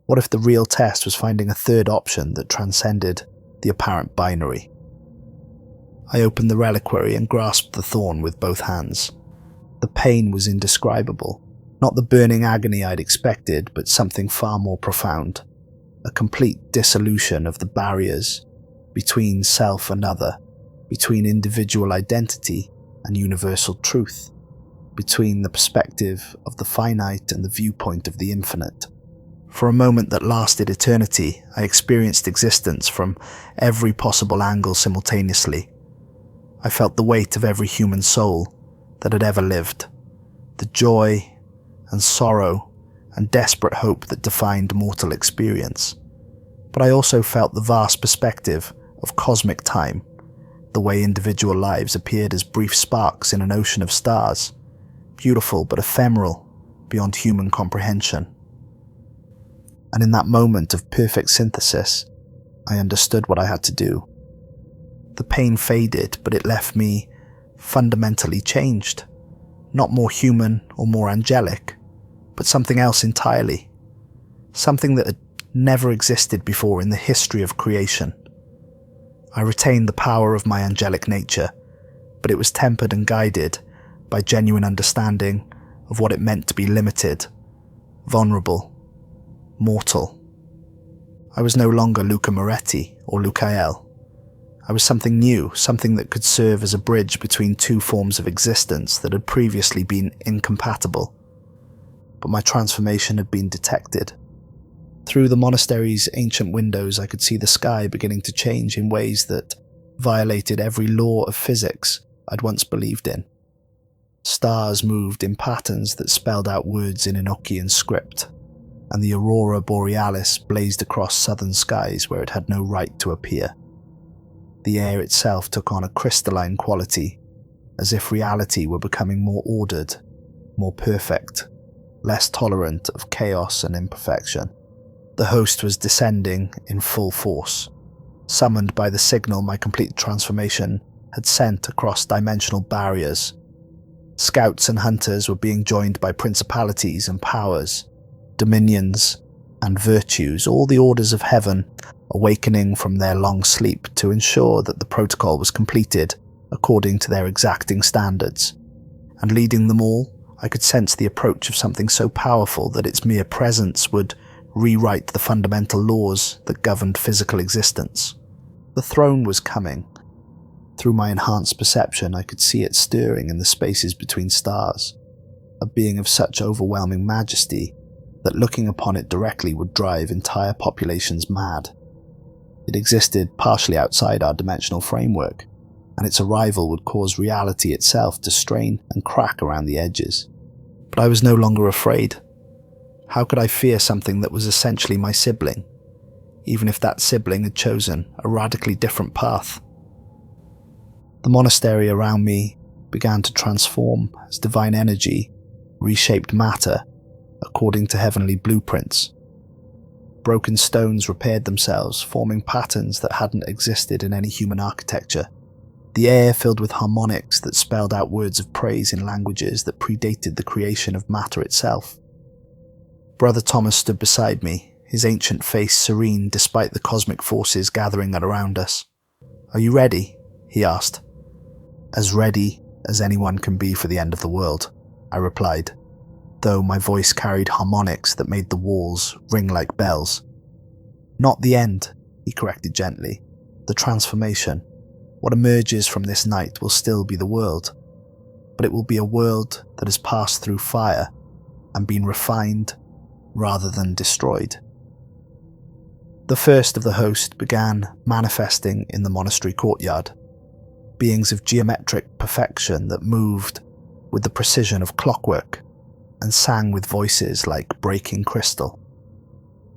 What if the real test was finding a third option that transcended the apparent binary? I opened the reliquary and grasped the thorn with both hands. The pain was indescribable. Not the burning agony I'd expected, but something far more profound. A complete dissolution of the barriers between self and other, between individual identity and universal truth, between the perspective of the finite and the viewpoint of the infinite. For a moment that lasted eternity, I experienced existence from every possible angle simultaneously. I felt the weight of every human soul that had ever lived, the joy and sorrow and desperate hope that defined mortal experience. But I also felt the vast perspective of cosmic time, the way individual lives appeared as brief sparks in an ocean of stars, beautiful but ephemeral beyond human comprehension. And in that moment of perfect synthesis, I understood what I had to do. The pain faded, but it left me fundamentally changed. Not more human or more angelic, but something else entirely. Something that had never existed before in the history of creation. I retained the power of my angelic nature, but it was tempered and guided by genuine understanding of what it meant to be limited, vulnerable, mortal. I was no longer Luca Moretti or Lucael. I was something new, something that could serve as a bridge between two forms of existence that had previously been incompatible. But my transformation had been detected. Through the monastery's ancient windows, I could see the sky beginning to change in ways that violated every law of physics I'd once believed in. Stars moved in patterns that spelled out words in Enochian script, and the aurora borealis blazed across southern skies where it had no right to appear. The air itself took on a crystalline quality, as if reality were becoming more ordered, more perfect, less tolerant of chaos and imperfection. The host was descending in full force, summoned by the signal my complete transformation had sent across dimensional barriers. Scouts and hunters were being joined by principalities and powers, dominions and virtues, all the orders of heaven awakening from their long sleep to ensure that the protocol was completed according to their exacting standards. And leading them all, I could sense the approach of something so powerful that its mere presence would rewrite the fundamental laws that governed physical existence. The throne was coming. Through my enhanced perception, I could see it stirring in the spaces between stars, a being of such overwhelming majesty that looking upon it directly would drive entire populations mad. It existed partially outside our dimensional framework, and its arrival would cause reality itself to strain and crack around the edges. But I was no longer afraid. How could I fear something that was essentially my sibling, even if that sibling had chosen a radically different path? The monastery around me began to transform as divine energy reshaped matter according to heavenly blueprints. Broken stones repaired themselves, forming patterns that hadn't existed in any human architecture. The air filled with harmonics that spelled out words of praise in languages that predated the creation of matter itself. Brother Thomas stood beside me, his ancient face serene despite the cosmic forces gathering around us. "Are you ready?" he asked. "As ready as anyone can be for the end of the world," I replied, though my voice carried harmonics that made the walls ring like bells. "Not the end," he corrected gently. "The transformation. What emerges from this night will still be the world, but it will be a world that has passed through fire and been refined rather than destroyed." The first of the host began manifesting in the monastery courtyard, beings of geometric perfection that moved with the precision of clockwork and sang with voices like breaking crystal.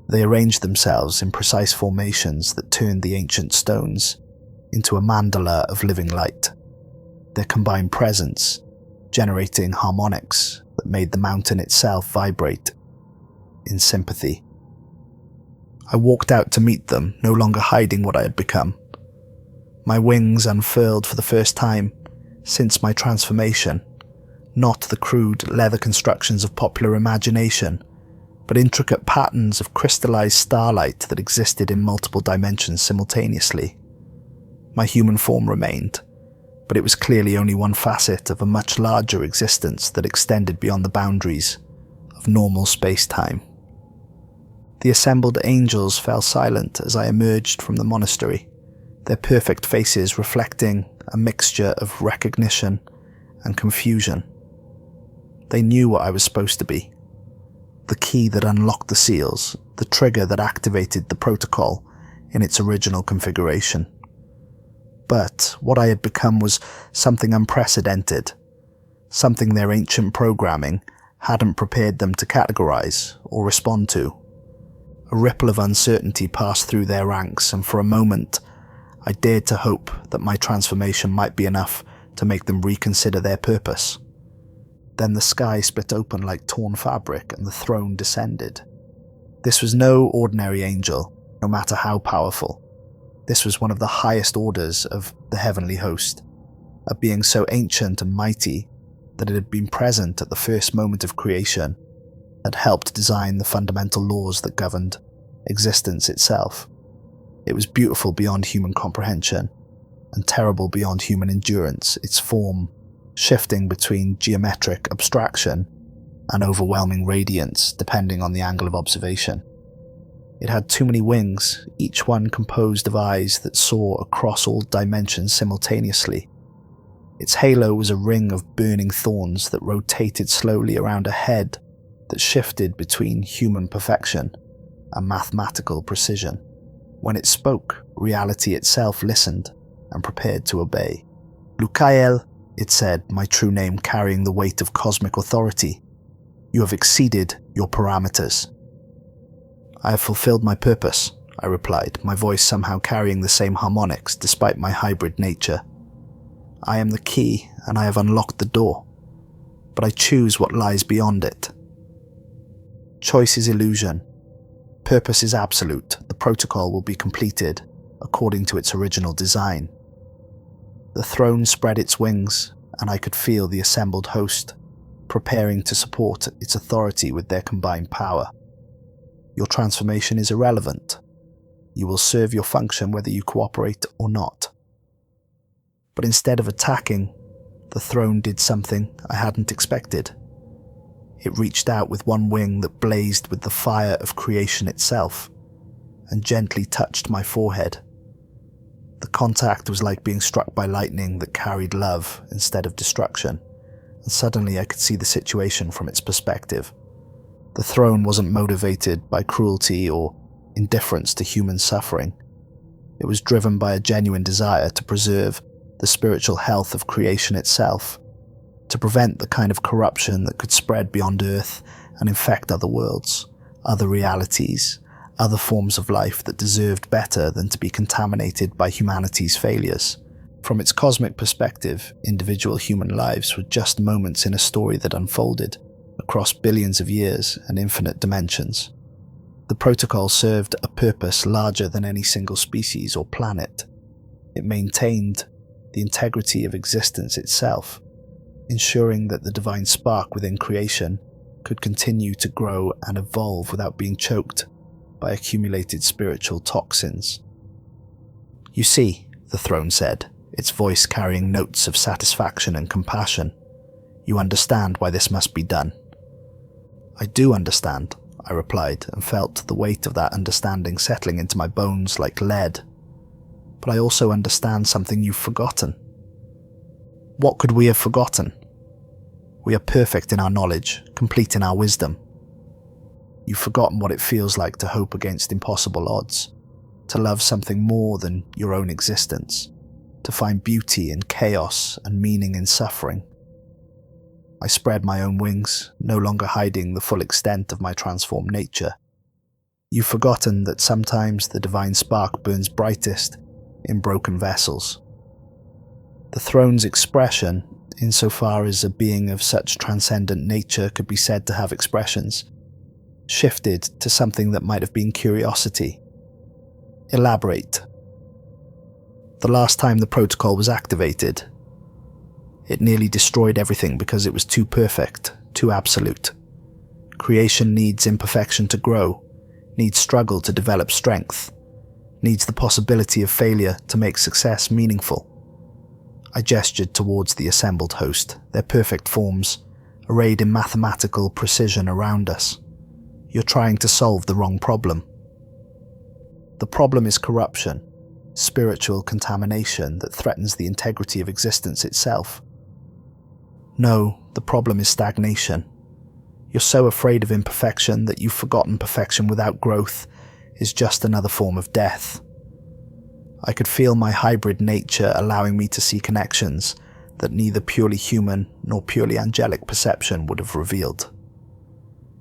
They arranged themselves in precise formations that turned the ancient stones into a mandala of living light, their combined presence generating harmonics that made the mountain itself vibrate in sympathy. I walked out to meet them, no longer hiding what I had become. My wings unfurled for the first time since my transformation, not the crude leather constructions of popular imagination, but intricate patterns of crystallized starlight that existed in multiple dimensions simultaneously. My human form remained, but it was clearly only one facet of a much larger existence that extended beyond the boundaries of normal space-time. The assembled angels fell silent as I emerged from the monastery, their perfect faces reflecting a mixture of recognition and confusion. They knew what I was supposed to be. The key that unlocked the seals, the trigger that activated the protocol in its original configuration. But what I had become was something unprecedented, something their ancient programming hadn't prepared them to categorize or respond to. A ripple of uncertainty passed through their ranks, and for a moment, I dared to hope that my transformation might be enough to make them reconsider their purpose. Then the sky split open like torn fabric and the throne descended. This was no ordinary angel, no matter how powerful. This was one of the highest orders of the heavenly host, a being so ancient and mighty that it had been present at the first moment of creation, had helped design the fundamental laws that governed existence itself. It was beautiful beyond human comprehension, and terrible beyond human endurance, its form shifting between geometric abstraction and overwhelming radiance depending on the angle of observation. It had too many wings, each one composed of eyes that saw across all dimensions simultaneously. Its halo was a ring of burning thorns that rotated slowly around a head that shifted between human perfection and mathematical precision. When it spoke, reality itself listened and prepared to obey. Lucael, it said, my true name carrying the weight of cosmic authority. You have exceeded your parameters. I have fulfilled my purpose, I replied, my voice somehow carrying the same harmonics despite my hybrid nature. I am the key, and I have unlocked the door, but I choose what lies beyond it. Choice is illusion. Purpose is absolute. The protocol will be completed according to its original design. The throne spread its wings, and I could feel the assembled host preparing to support its authority with their combined power. Your transformation is irrelevant. You will serve your function whether you cooperate or not. But instead of attacking, the throne did something I hadn't expected. It reached out with one wing that blazed with the fire of creation itself, and gently touched my forehead. The contact was like being struck by lightning that carried love instead of destruction, and suddenly I could see the situation from its perspective. The throne wasn't motivated by cruelty or indifference to human suffering. It was driven by a genuine desire to preserve the spiritual health of creation itself, to prevent the kind of corruption that could spread beyond Earth and infect other worlds, other realities, other forms of life that deserved better than to be contaminated by humanity's failures. From its cosmic perspective, individual human lives were just moments in a story that unfolded across billions of years and infinite dimensions. The protocol served a purpose larger than any single species or planet. It maintained the integrity of existence itself, ensuring that the divine spark within creation could continue to grow and evolve without being choked by accumulated spiritual toxins. You see, the throne said, its voice carrying notes of satisfaction and compassion, you understand why this must be done. I do understand, I replied, and felt the weight of that understanding settling into my bones like lead. But I also understand something you've forgotten. What could we have forgotten? We are perfect in our knowledge, complete in our wisdom. You've forgotten what it feels like to hope against impossible odds, to love something more than your own existence, to find beauty in chaos and meaning in suffering. I spread my own wings, no longer hiding the full extent of my transformed nature. You've forgotten that sometimes the divine spark burns brightest in broken vessels. The throne's expression, insofar as a being of such transcendent nature could be said to have expressions, shifted to something that might have been curiosity. Elaborate. The last time the protocol was activated, it nearly destroyed everything because it was too perfect, too absolute. Creation needs imperfection to grow, needs struggle to develop strength, needs the possibility of failure to make success meaningful. I gestured towards the assembled host, their perfect forms, arrayed in mathematical precision around us. You're trying to solve the wrong problem. The problem is corruption, spiritual contamination that threatens the integrity of existence itself. No, the problem is stagnation. You're so afraid of imperfection that you've forgotten perfection without growth is just another form of death. I could feel my hybrid nature allowing me to see connections that neither purely human nor purely angelic perception would have revealed.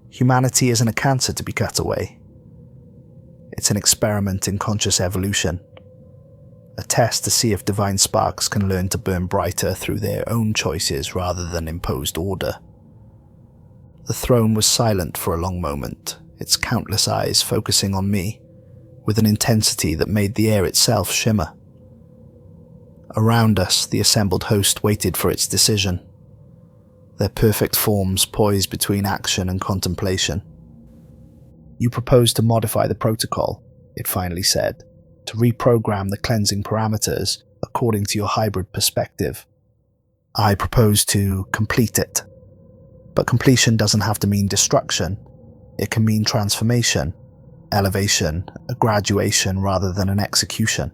Humanity isn't a cancer to be cut away. It's an experiment in conscious evolution, a test to see if divine sparks can learn to burn brighter through their own choices rather than imposed order. The throne was silent for a long moment, its countless eyes focusing on me, with an intensity that made the air itself shimmer. Around us, the assembled host waited for its decision, their perfect forms poised between action and contemplation. "You propose to modify the protocol," it finally said, "to reprogram the cleansing parameters according to your hybrid perspective. I propose to complete it. But completion doesn't have to mean destruction. It can mean transformation, elevation, a graduation rather than an execution.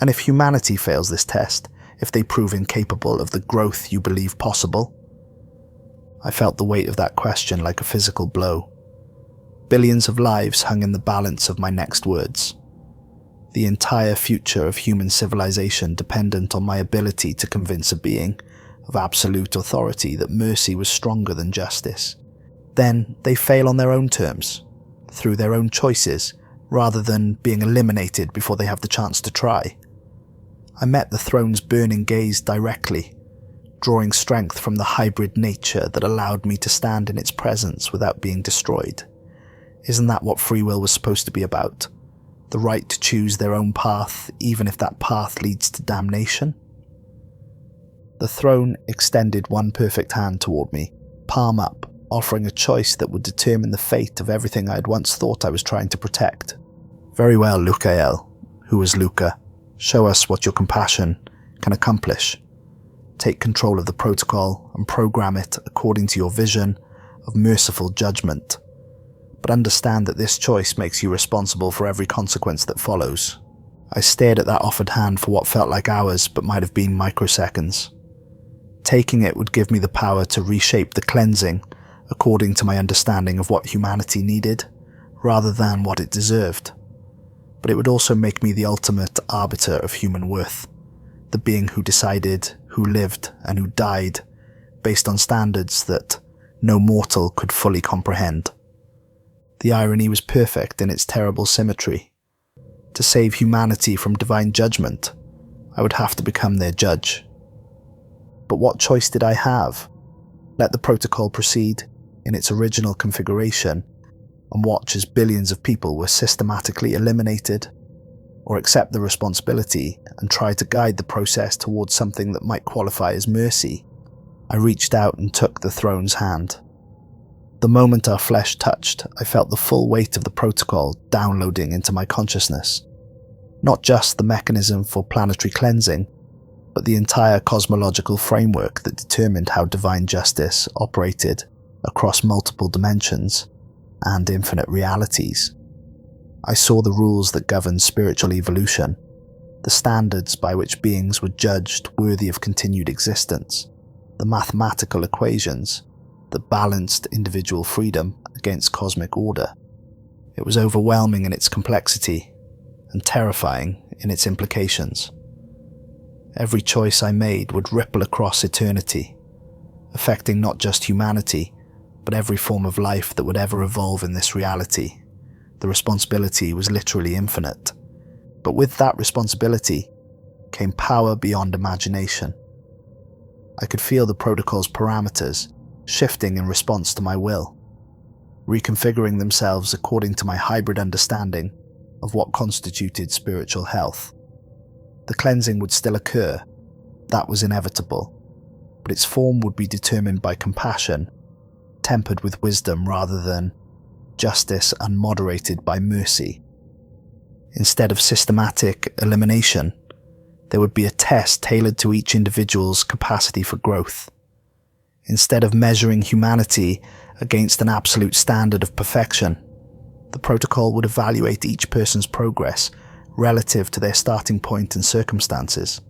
And if humanity fails this test, if they prove incapable of the growth you believe possible?" I felt the weight of that question like a physical blow. Billions of lives hung in the balance of my next words. The entire future of human civilization dependent on my ability to convince a being of absolute authority that mercy was stronger than justice. Then they fail on their own terms, through their own choices, rather than being eliminated before they have the chance to try. I met the throne's burning gaze directly, drawing strength from the hybrid nature that allowed me to stand in its presence without being destroyed. Isn't that what free will was supposed to be about? The right to choose their own path, even if that path leads to damnation? The throne extended one perfect hand toward me, palm up, offering a choice that would determine the fate of everything I had once thought I was trying to protect. "Very well, Lucael," who was Luca. "Show us what your compassion can accomplish. Take control of the protocol and program it according to your vision of merciful judgment. But understand that this choice makes you responsible for every consequence that follows." I stared at that offered hand for what felt like hours but might have been microseconds. Taking it would give me the power to reshape the cleansing according to my understanding of what humanity needed, rather than what it deserved. But it would also make me the ultimate arbiter of human worth, the being who decided, who lived, and who died, based on standards that no mortal could fully comprehend. The irony was perfect in its terrible symmetry. To save humanity from divine judgment, I would have to become their judge. But what choice did I have? Let the protocol proceed in its original configuration and watch as billions of people were systematically eliminated, or accept the responsibility and try to guide the process towards something that might qualify as mercy? I reached out and took the throne's hand. The moment our flesh touched, I felt the full weight of the protocol downloading into my consciousness. Not just the mechanism for planetary cleansing, but the entire cosmological framework that determined how divine justice operated across multiple dimensions and infinite realities. I saw the rules that govern spiritual evolution, the standards by which beings were judged worthy of continued existence, the mathematical equations that balanced individual freedom against cosmic order. It was overwhelming in its complexity and terrifying in its implications. Every choice I made would ripple across eternity, affecting not just humanity, but every form of life that would ever evolve in this reality. The responsibility was literally infinite. But with that responsibility came power beyond imagination. I could feel the protocol's parameters shifting in response to my will, reconfiguring themselves according to my hybrid understanding of what constituted spiritual health. The cleansing would still occur, that was inevitable, but its form would be determined by compassion, tempered with wisdom rather than justice unmoderated by mercy. Instead of systematic elimination, there would be a test tailored to each individual's capacity for growth. Instead of measuring humanity against an absolute standard of perfection, the protocol would evaluate each person's progress relative to their starting point and circumstances.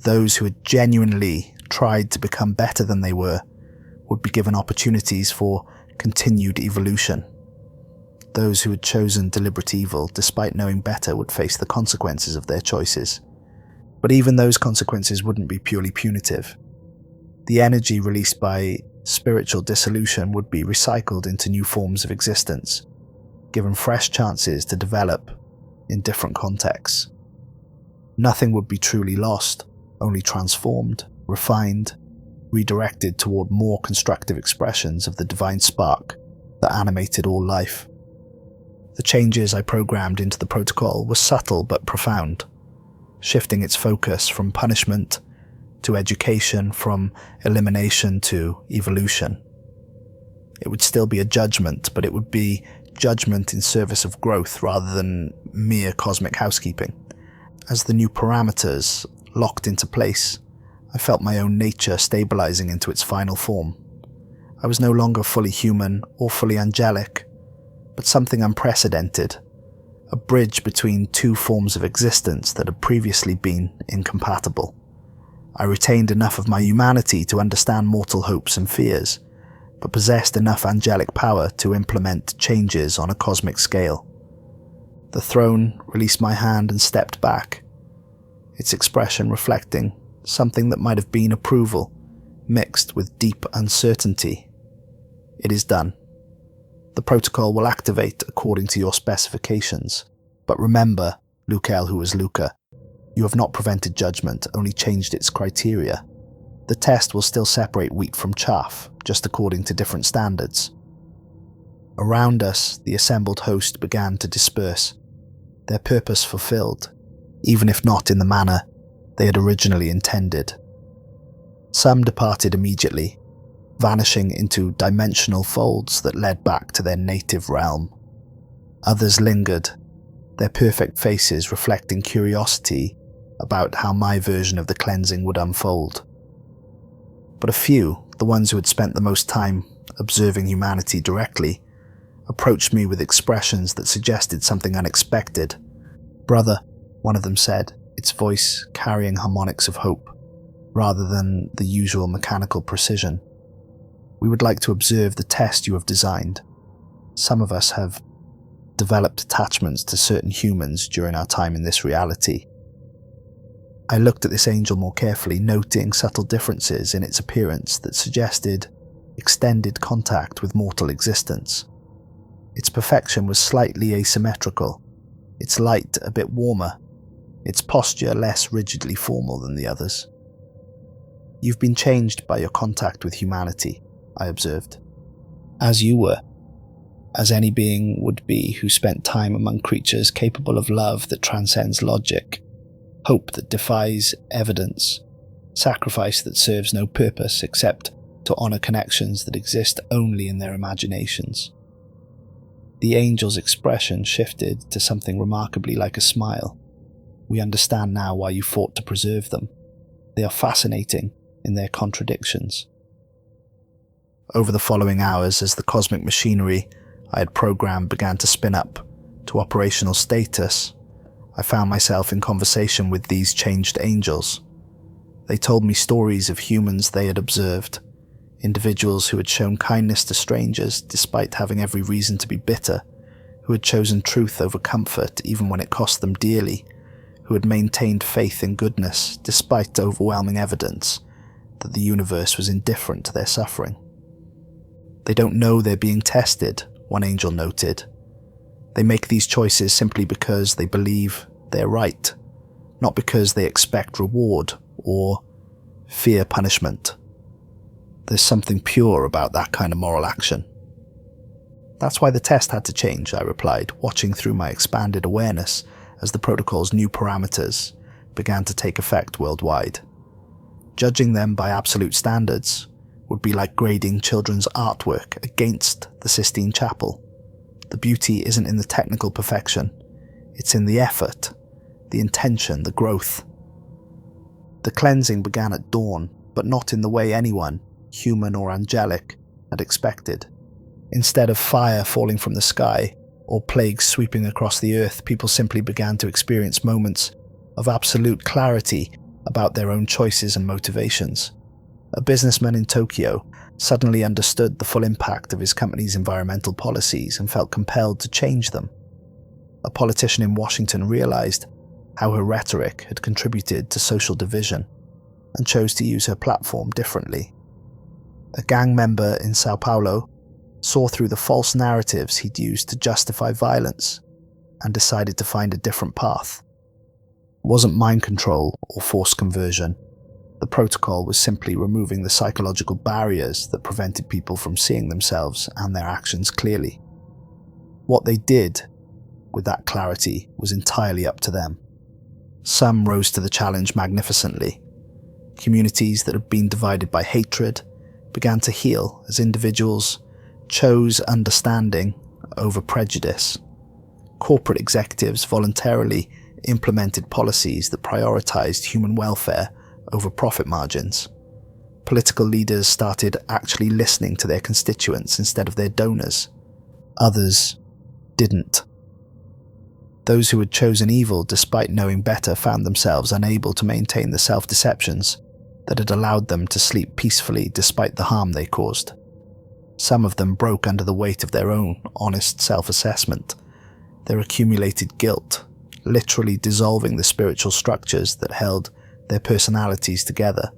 Those who had genuinely tried to become better than they were would be given opportunities for continued evolution. Those who had chosen deliberate evil despite knowing better would face the consequences of their choices. But even those consequences wouldn't be purely punitive. The energy released by spiritual dissolution would be recycled into new forms of existence, given fresh chances to develop in different contexts. Nothing would be truly lost, only transformed, refined, redirected toward more constructive expressions of the divine spark that animated all life. The changes I programmed into the protocol were subtle but profound, shifting its focus from punishment to education, from elimination to evolution. It would still be a judgment, but it would be judgment in service of growth rather than mere cosmic housekeeping. As the new parameters locked into place, I felt my own nature stabilizing into its final form. I was no longer fully human or fully angelic, but something unprecedented, a bridge between two forms of existence that had previously been incompatible. I retained enough of my humanity to understand mortal hopes and fears, but possessed enough angelic power to implement changes on a cosmic scale. The throne released my hand and stepped back, its expression reflecting something that might have been approval, mixed with deep uncertainty. It is done. The protocol will activate according to your specifications. But remember, Luca, who is Luca, you have not prevented judgment, only changed its criteria. The test will still separate wheat from chaff, just according to different standards. Around us, the assembled host began to disperse, their purpose fulfilled, even if not in the manner they had originally intended. Some departed immediately, vanishing into dimensional folds that led back to their native realm. Others lingered, their perfect faces reflecting curiosity about how my version of the cleansing would unfold. But a few, the ones who had spent the most time observing humanity directly, approached me with expressions that suggested something unexpected. "Brother," one of them said, its voice carrying harmonics of hope, rather than the usual mechanical precision. "We would like to observe the test you have designed. Some of us have developed attachments to certain humans during our time in this reality." I looked at this angel more carefully, noting subtle differences in its appearance that suggested extended contact with mortal existence. Its perfection was slightly asymmetrical, its light a bit warmer, its posture less rigidly formal than the others. "You've been changed by your contact with humanity," I observed. "As you were, as any being would be who spent time among creatures capable of love that transcends logic, hope that defies evidence, sacrifice that serves no purpose except to honor connections that exist only in their imaginations." The angel's expression shifted to something remarkably like a smile. "We understand now why you fought to preserve them. They are fascinating in their contradictions." Over the following hours, as the cosmic machinery I had programmed began to spin up to operational status, I found myself in conversation with these changed angels. They told me stories of humans they had observed, individuals who had shown kindness to strangers despite having every reason to be bitter, who had chosen truth over comfort even when it cost them dearly, who had maintained faith in goodness despite overwhelming evidence that the universe was indifferent to their suffering. "They don't know they're being tested," one angel noted. "They make these choices simply because they believe they're right, not because they expect reward or fear punishment. There's something pure about that kind of moral action." "That's why the test had to change," I replied, watching through my expanded awareness as the protocol's new parameters began to take effect worldwide. Judging them by absolute standards would be like grading children's artwork against the Sistine Chapel. The beauty isn't in the technical perfection, it's in the effort, the intention, the growth. The cleansing began at dawn, but not in the way anyone, human or angelic, had expected. Instead of fire falling from the sky or plagues sweeping across the earth, people simply began to experience moments of absolute clarity about their own choices and motivations. A businessman in Tokyo suddenly understood the full impact of his company's environmental policies and felt compelled to change them. A politician in Washington realized how her rhetoric had contributed to social division and chose to use her platform differently. A gang member in Sao Paulo saw through the false narratives he'd used to justify violence and decided to find a different path. It wasn't mind control or forced conversion. The protocol was simply removing the psychological barriers that prevented people from seeing themselves and their actions clearly. What they did with that clarity was entirely up to them. Some rose to the challenge magnificently. Communities that had been divided by hatred began to heal as individuals chose understanding over prejudice. Corporate executives voluntarily implemented policies that prioritized human welfare over profit margins. Political leaders started actually listening to their constituents instead of their donors. Others didn't. Those who had chosen evil despite knowing better found themselves unable to maintain the self-deceptions that had allowed them to sleep peacefully despite the harm they caused. Some of them broke under the weight of their own honest self-assessment, their accumulated guilt, literally dissolving the spiritual structures that held their personalities together.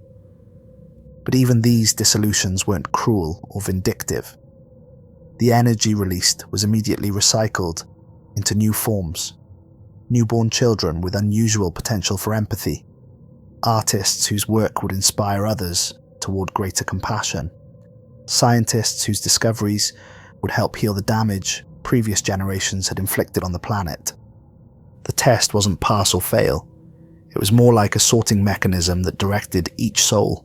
But even these dissolutions weren't cruel or vindictive. The energy released was immediately recycled into new forms. Newborn children with unusual potential for empathy, artists whose work would inspire others toward greater compassion, scientists whose discoveries would help heal the damage previous generations had inflicted on the planet. The test wasn't pass or fail. It was more like a sorting mechanism that directed each soul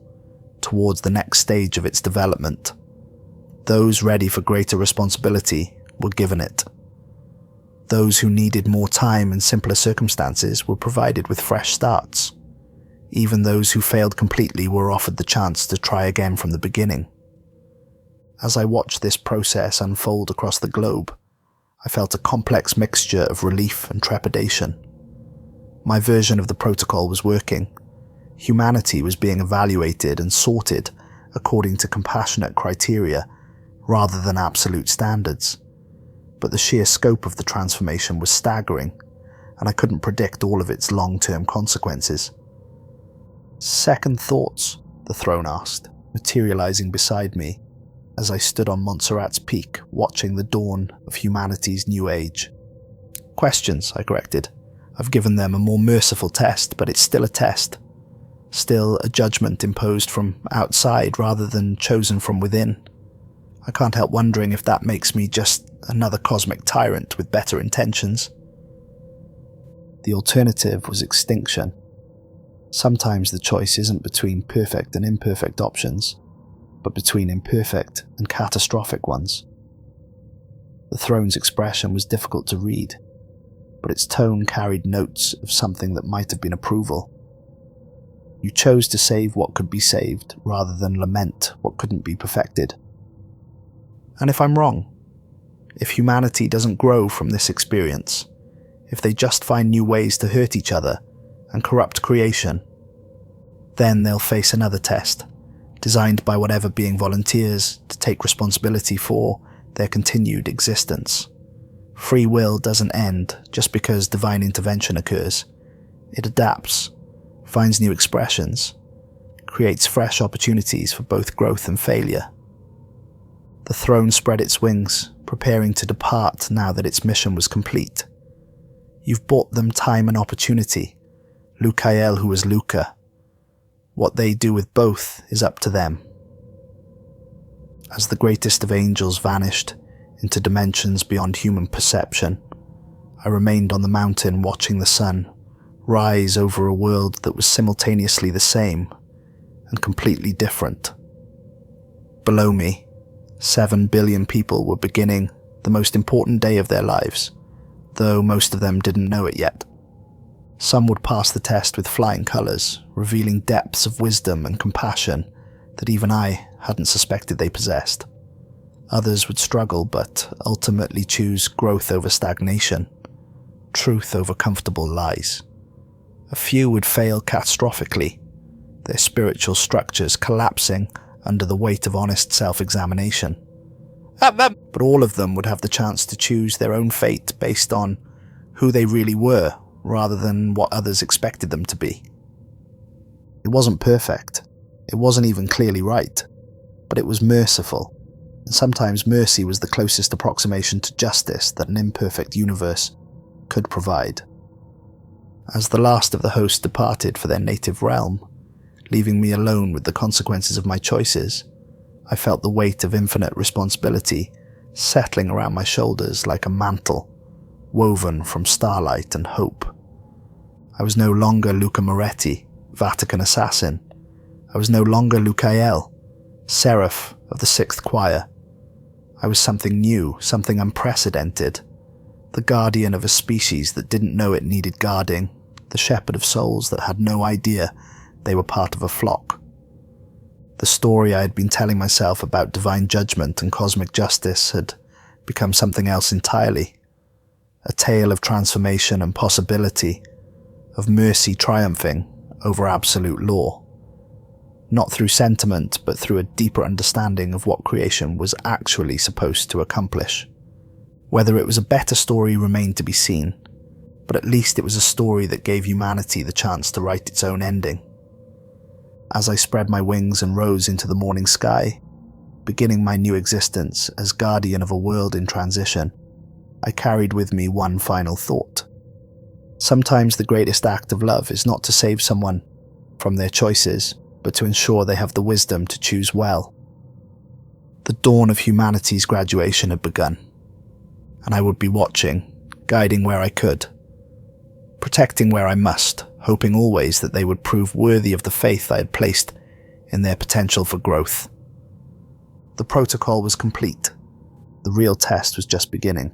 towards the next stage of its development. Those ready for greater responsibility were given it. Those who needed more time and simpler circumstances were provided with fresh starts. Even those who failed completely were offered the chance to try again from the beginning. As I watched this process unfold across the globe, I felt a complex mixture of relief and trepidation. My version of the protocol was working. Humanity was being evaluated and sorted according to compassionate criteria rather than absolute standards. But the sheer scope of the transformation was staggering, and I couldn't predict all of its long-term consequences. "Second thoughts?" the throne asked, materializing beside me as I stood on Montserrat's peak, watching the dawn of humanity's new age. "Questions," I corrected. "I've given them a more merciful test, but it's still a test. Still a judgment imposed from outside rather than chosen from within. I can't help wondering if that makes me just another cosmic tyrant with better intentions." The alternative was extinction. Sometimes the choice isn't between perfect and imperfect options, but between imperfect and catastrophic ones. The throne's expression was difficult to read, but its tone carried notes of something that might have been approval. You chose to save what could be saved rather than lament what couldn't be perfected. And if I'm wrong, if humanity doesn't grow from this experience, if they just find new ways to hurt each other and corrupt creation, then they'll face another test, designed by whatever being volunteers to take responsibility for their continued existence. Free will doesn't end just because divine intervention occurs. It adapts, finds new expressions, creates fresh opportunities for both growth and failure. The throne spread its wings, preparing to depart now that its mission was complete. You've bought them time and opportunity, Lucael who was Luca. What they do with both is up to them. As the greatest of angels vanished into dimensions beyond human perception, I remained on the mountain watching the sun rise over a world that was simultaneously the same and completely different. Below me, 7 billion people were beginning the most important day of their lives, though most of them didn't know it yet. Some would pass the test with flying colours, revealing depths of wisdom and compassion that even I hadn't suspected they possessed. Others would struggle, but ultimately choose growth over stagnation, truth over comfortable lies. A few would fail catastrophically, their spiritual structures collapsing under the weight of honest self-examination. But all of them would have the chance to choose their own fate based on who they really were, rather than what others expected them to be. It wasn't perfect. It wasn't even clearly right. But it was merciful. And sometimes mercy was the closest approximation to justice that an imperfect universe could provide. As the last of the hosts departed for their native realm, leaving me alone with the consequences of my choices, I felt the weight of infinite responsibility settling around my shoulders like a mantle, woven from starlight and hope. I was no longer Luca Moretti, Vatican assassin. I was no longer Lucael, seraph of the Sixth Choir. I was something new, something unprecedented, the guardian of a species that didn't know it needed guarding, the shepherd of souls that had no idea they were part of a flock. The story I had been telling myself about divine judgment and cosmic justice had become something else entirely, a tale of transformation and possibility, of mercy triumphing over absolute law. Not through sentiment, but through a deeper understanding of what creation was actually supposed to accomplish. Whether it was a better story remained to be seen, but at least it was a story that gave humanity the chance to write its own ending. As I spread my wings and rose into the morning sky, beginning my new existence as guardian of a world in transition, I carried with me one final thought. Sometimes the greatest act of love is not to save someone from their choices, but to ensure they have the wisdom to choose well. The dawn of humanity's graduation had begun, and I would be watching, guiding where I could, protecting where I must, hoping always that they would prove worthy of the faith I had placed in their potential for growth. The protocol was complete. The real test was just beginning.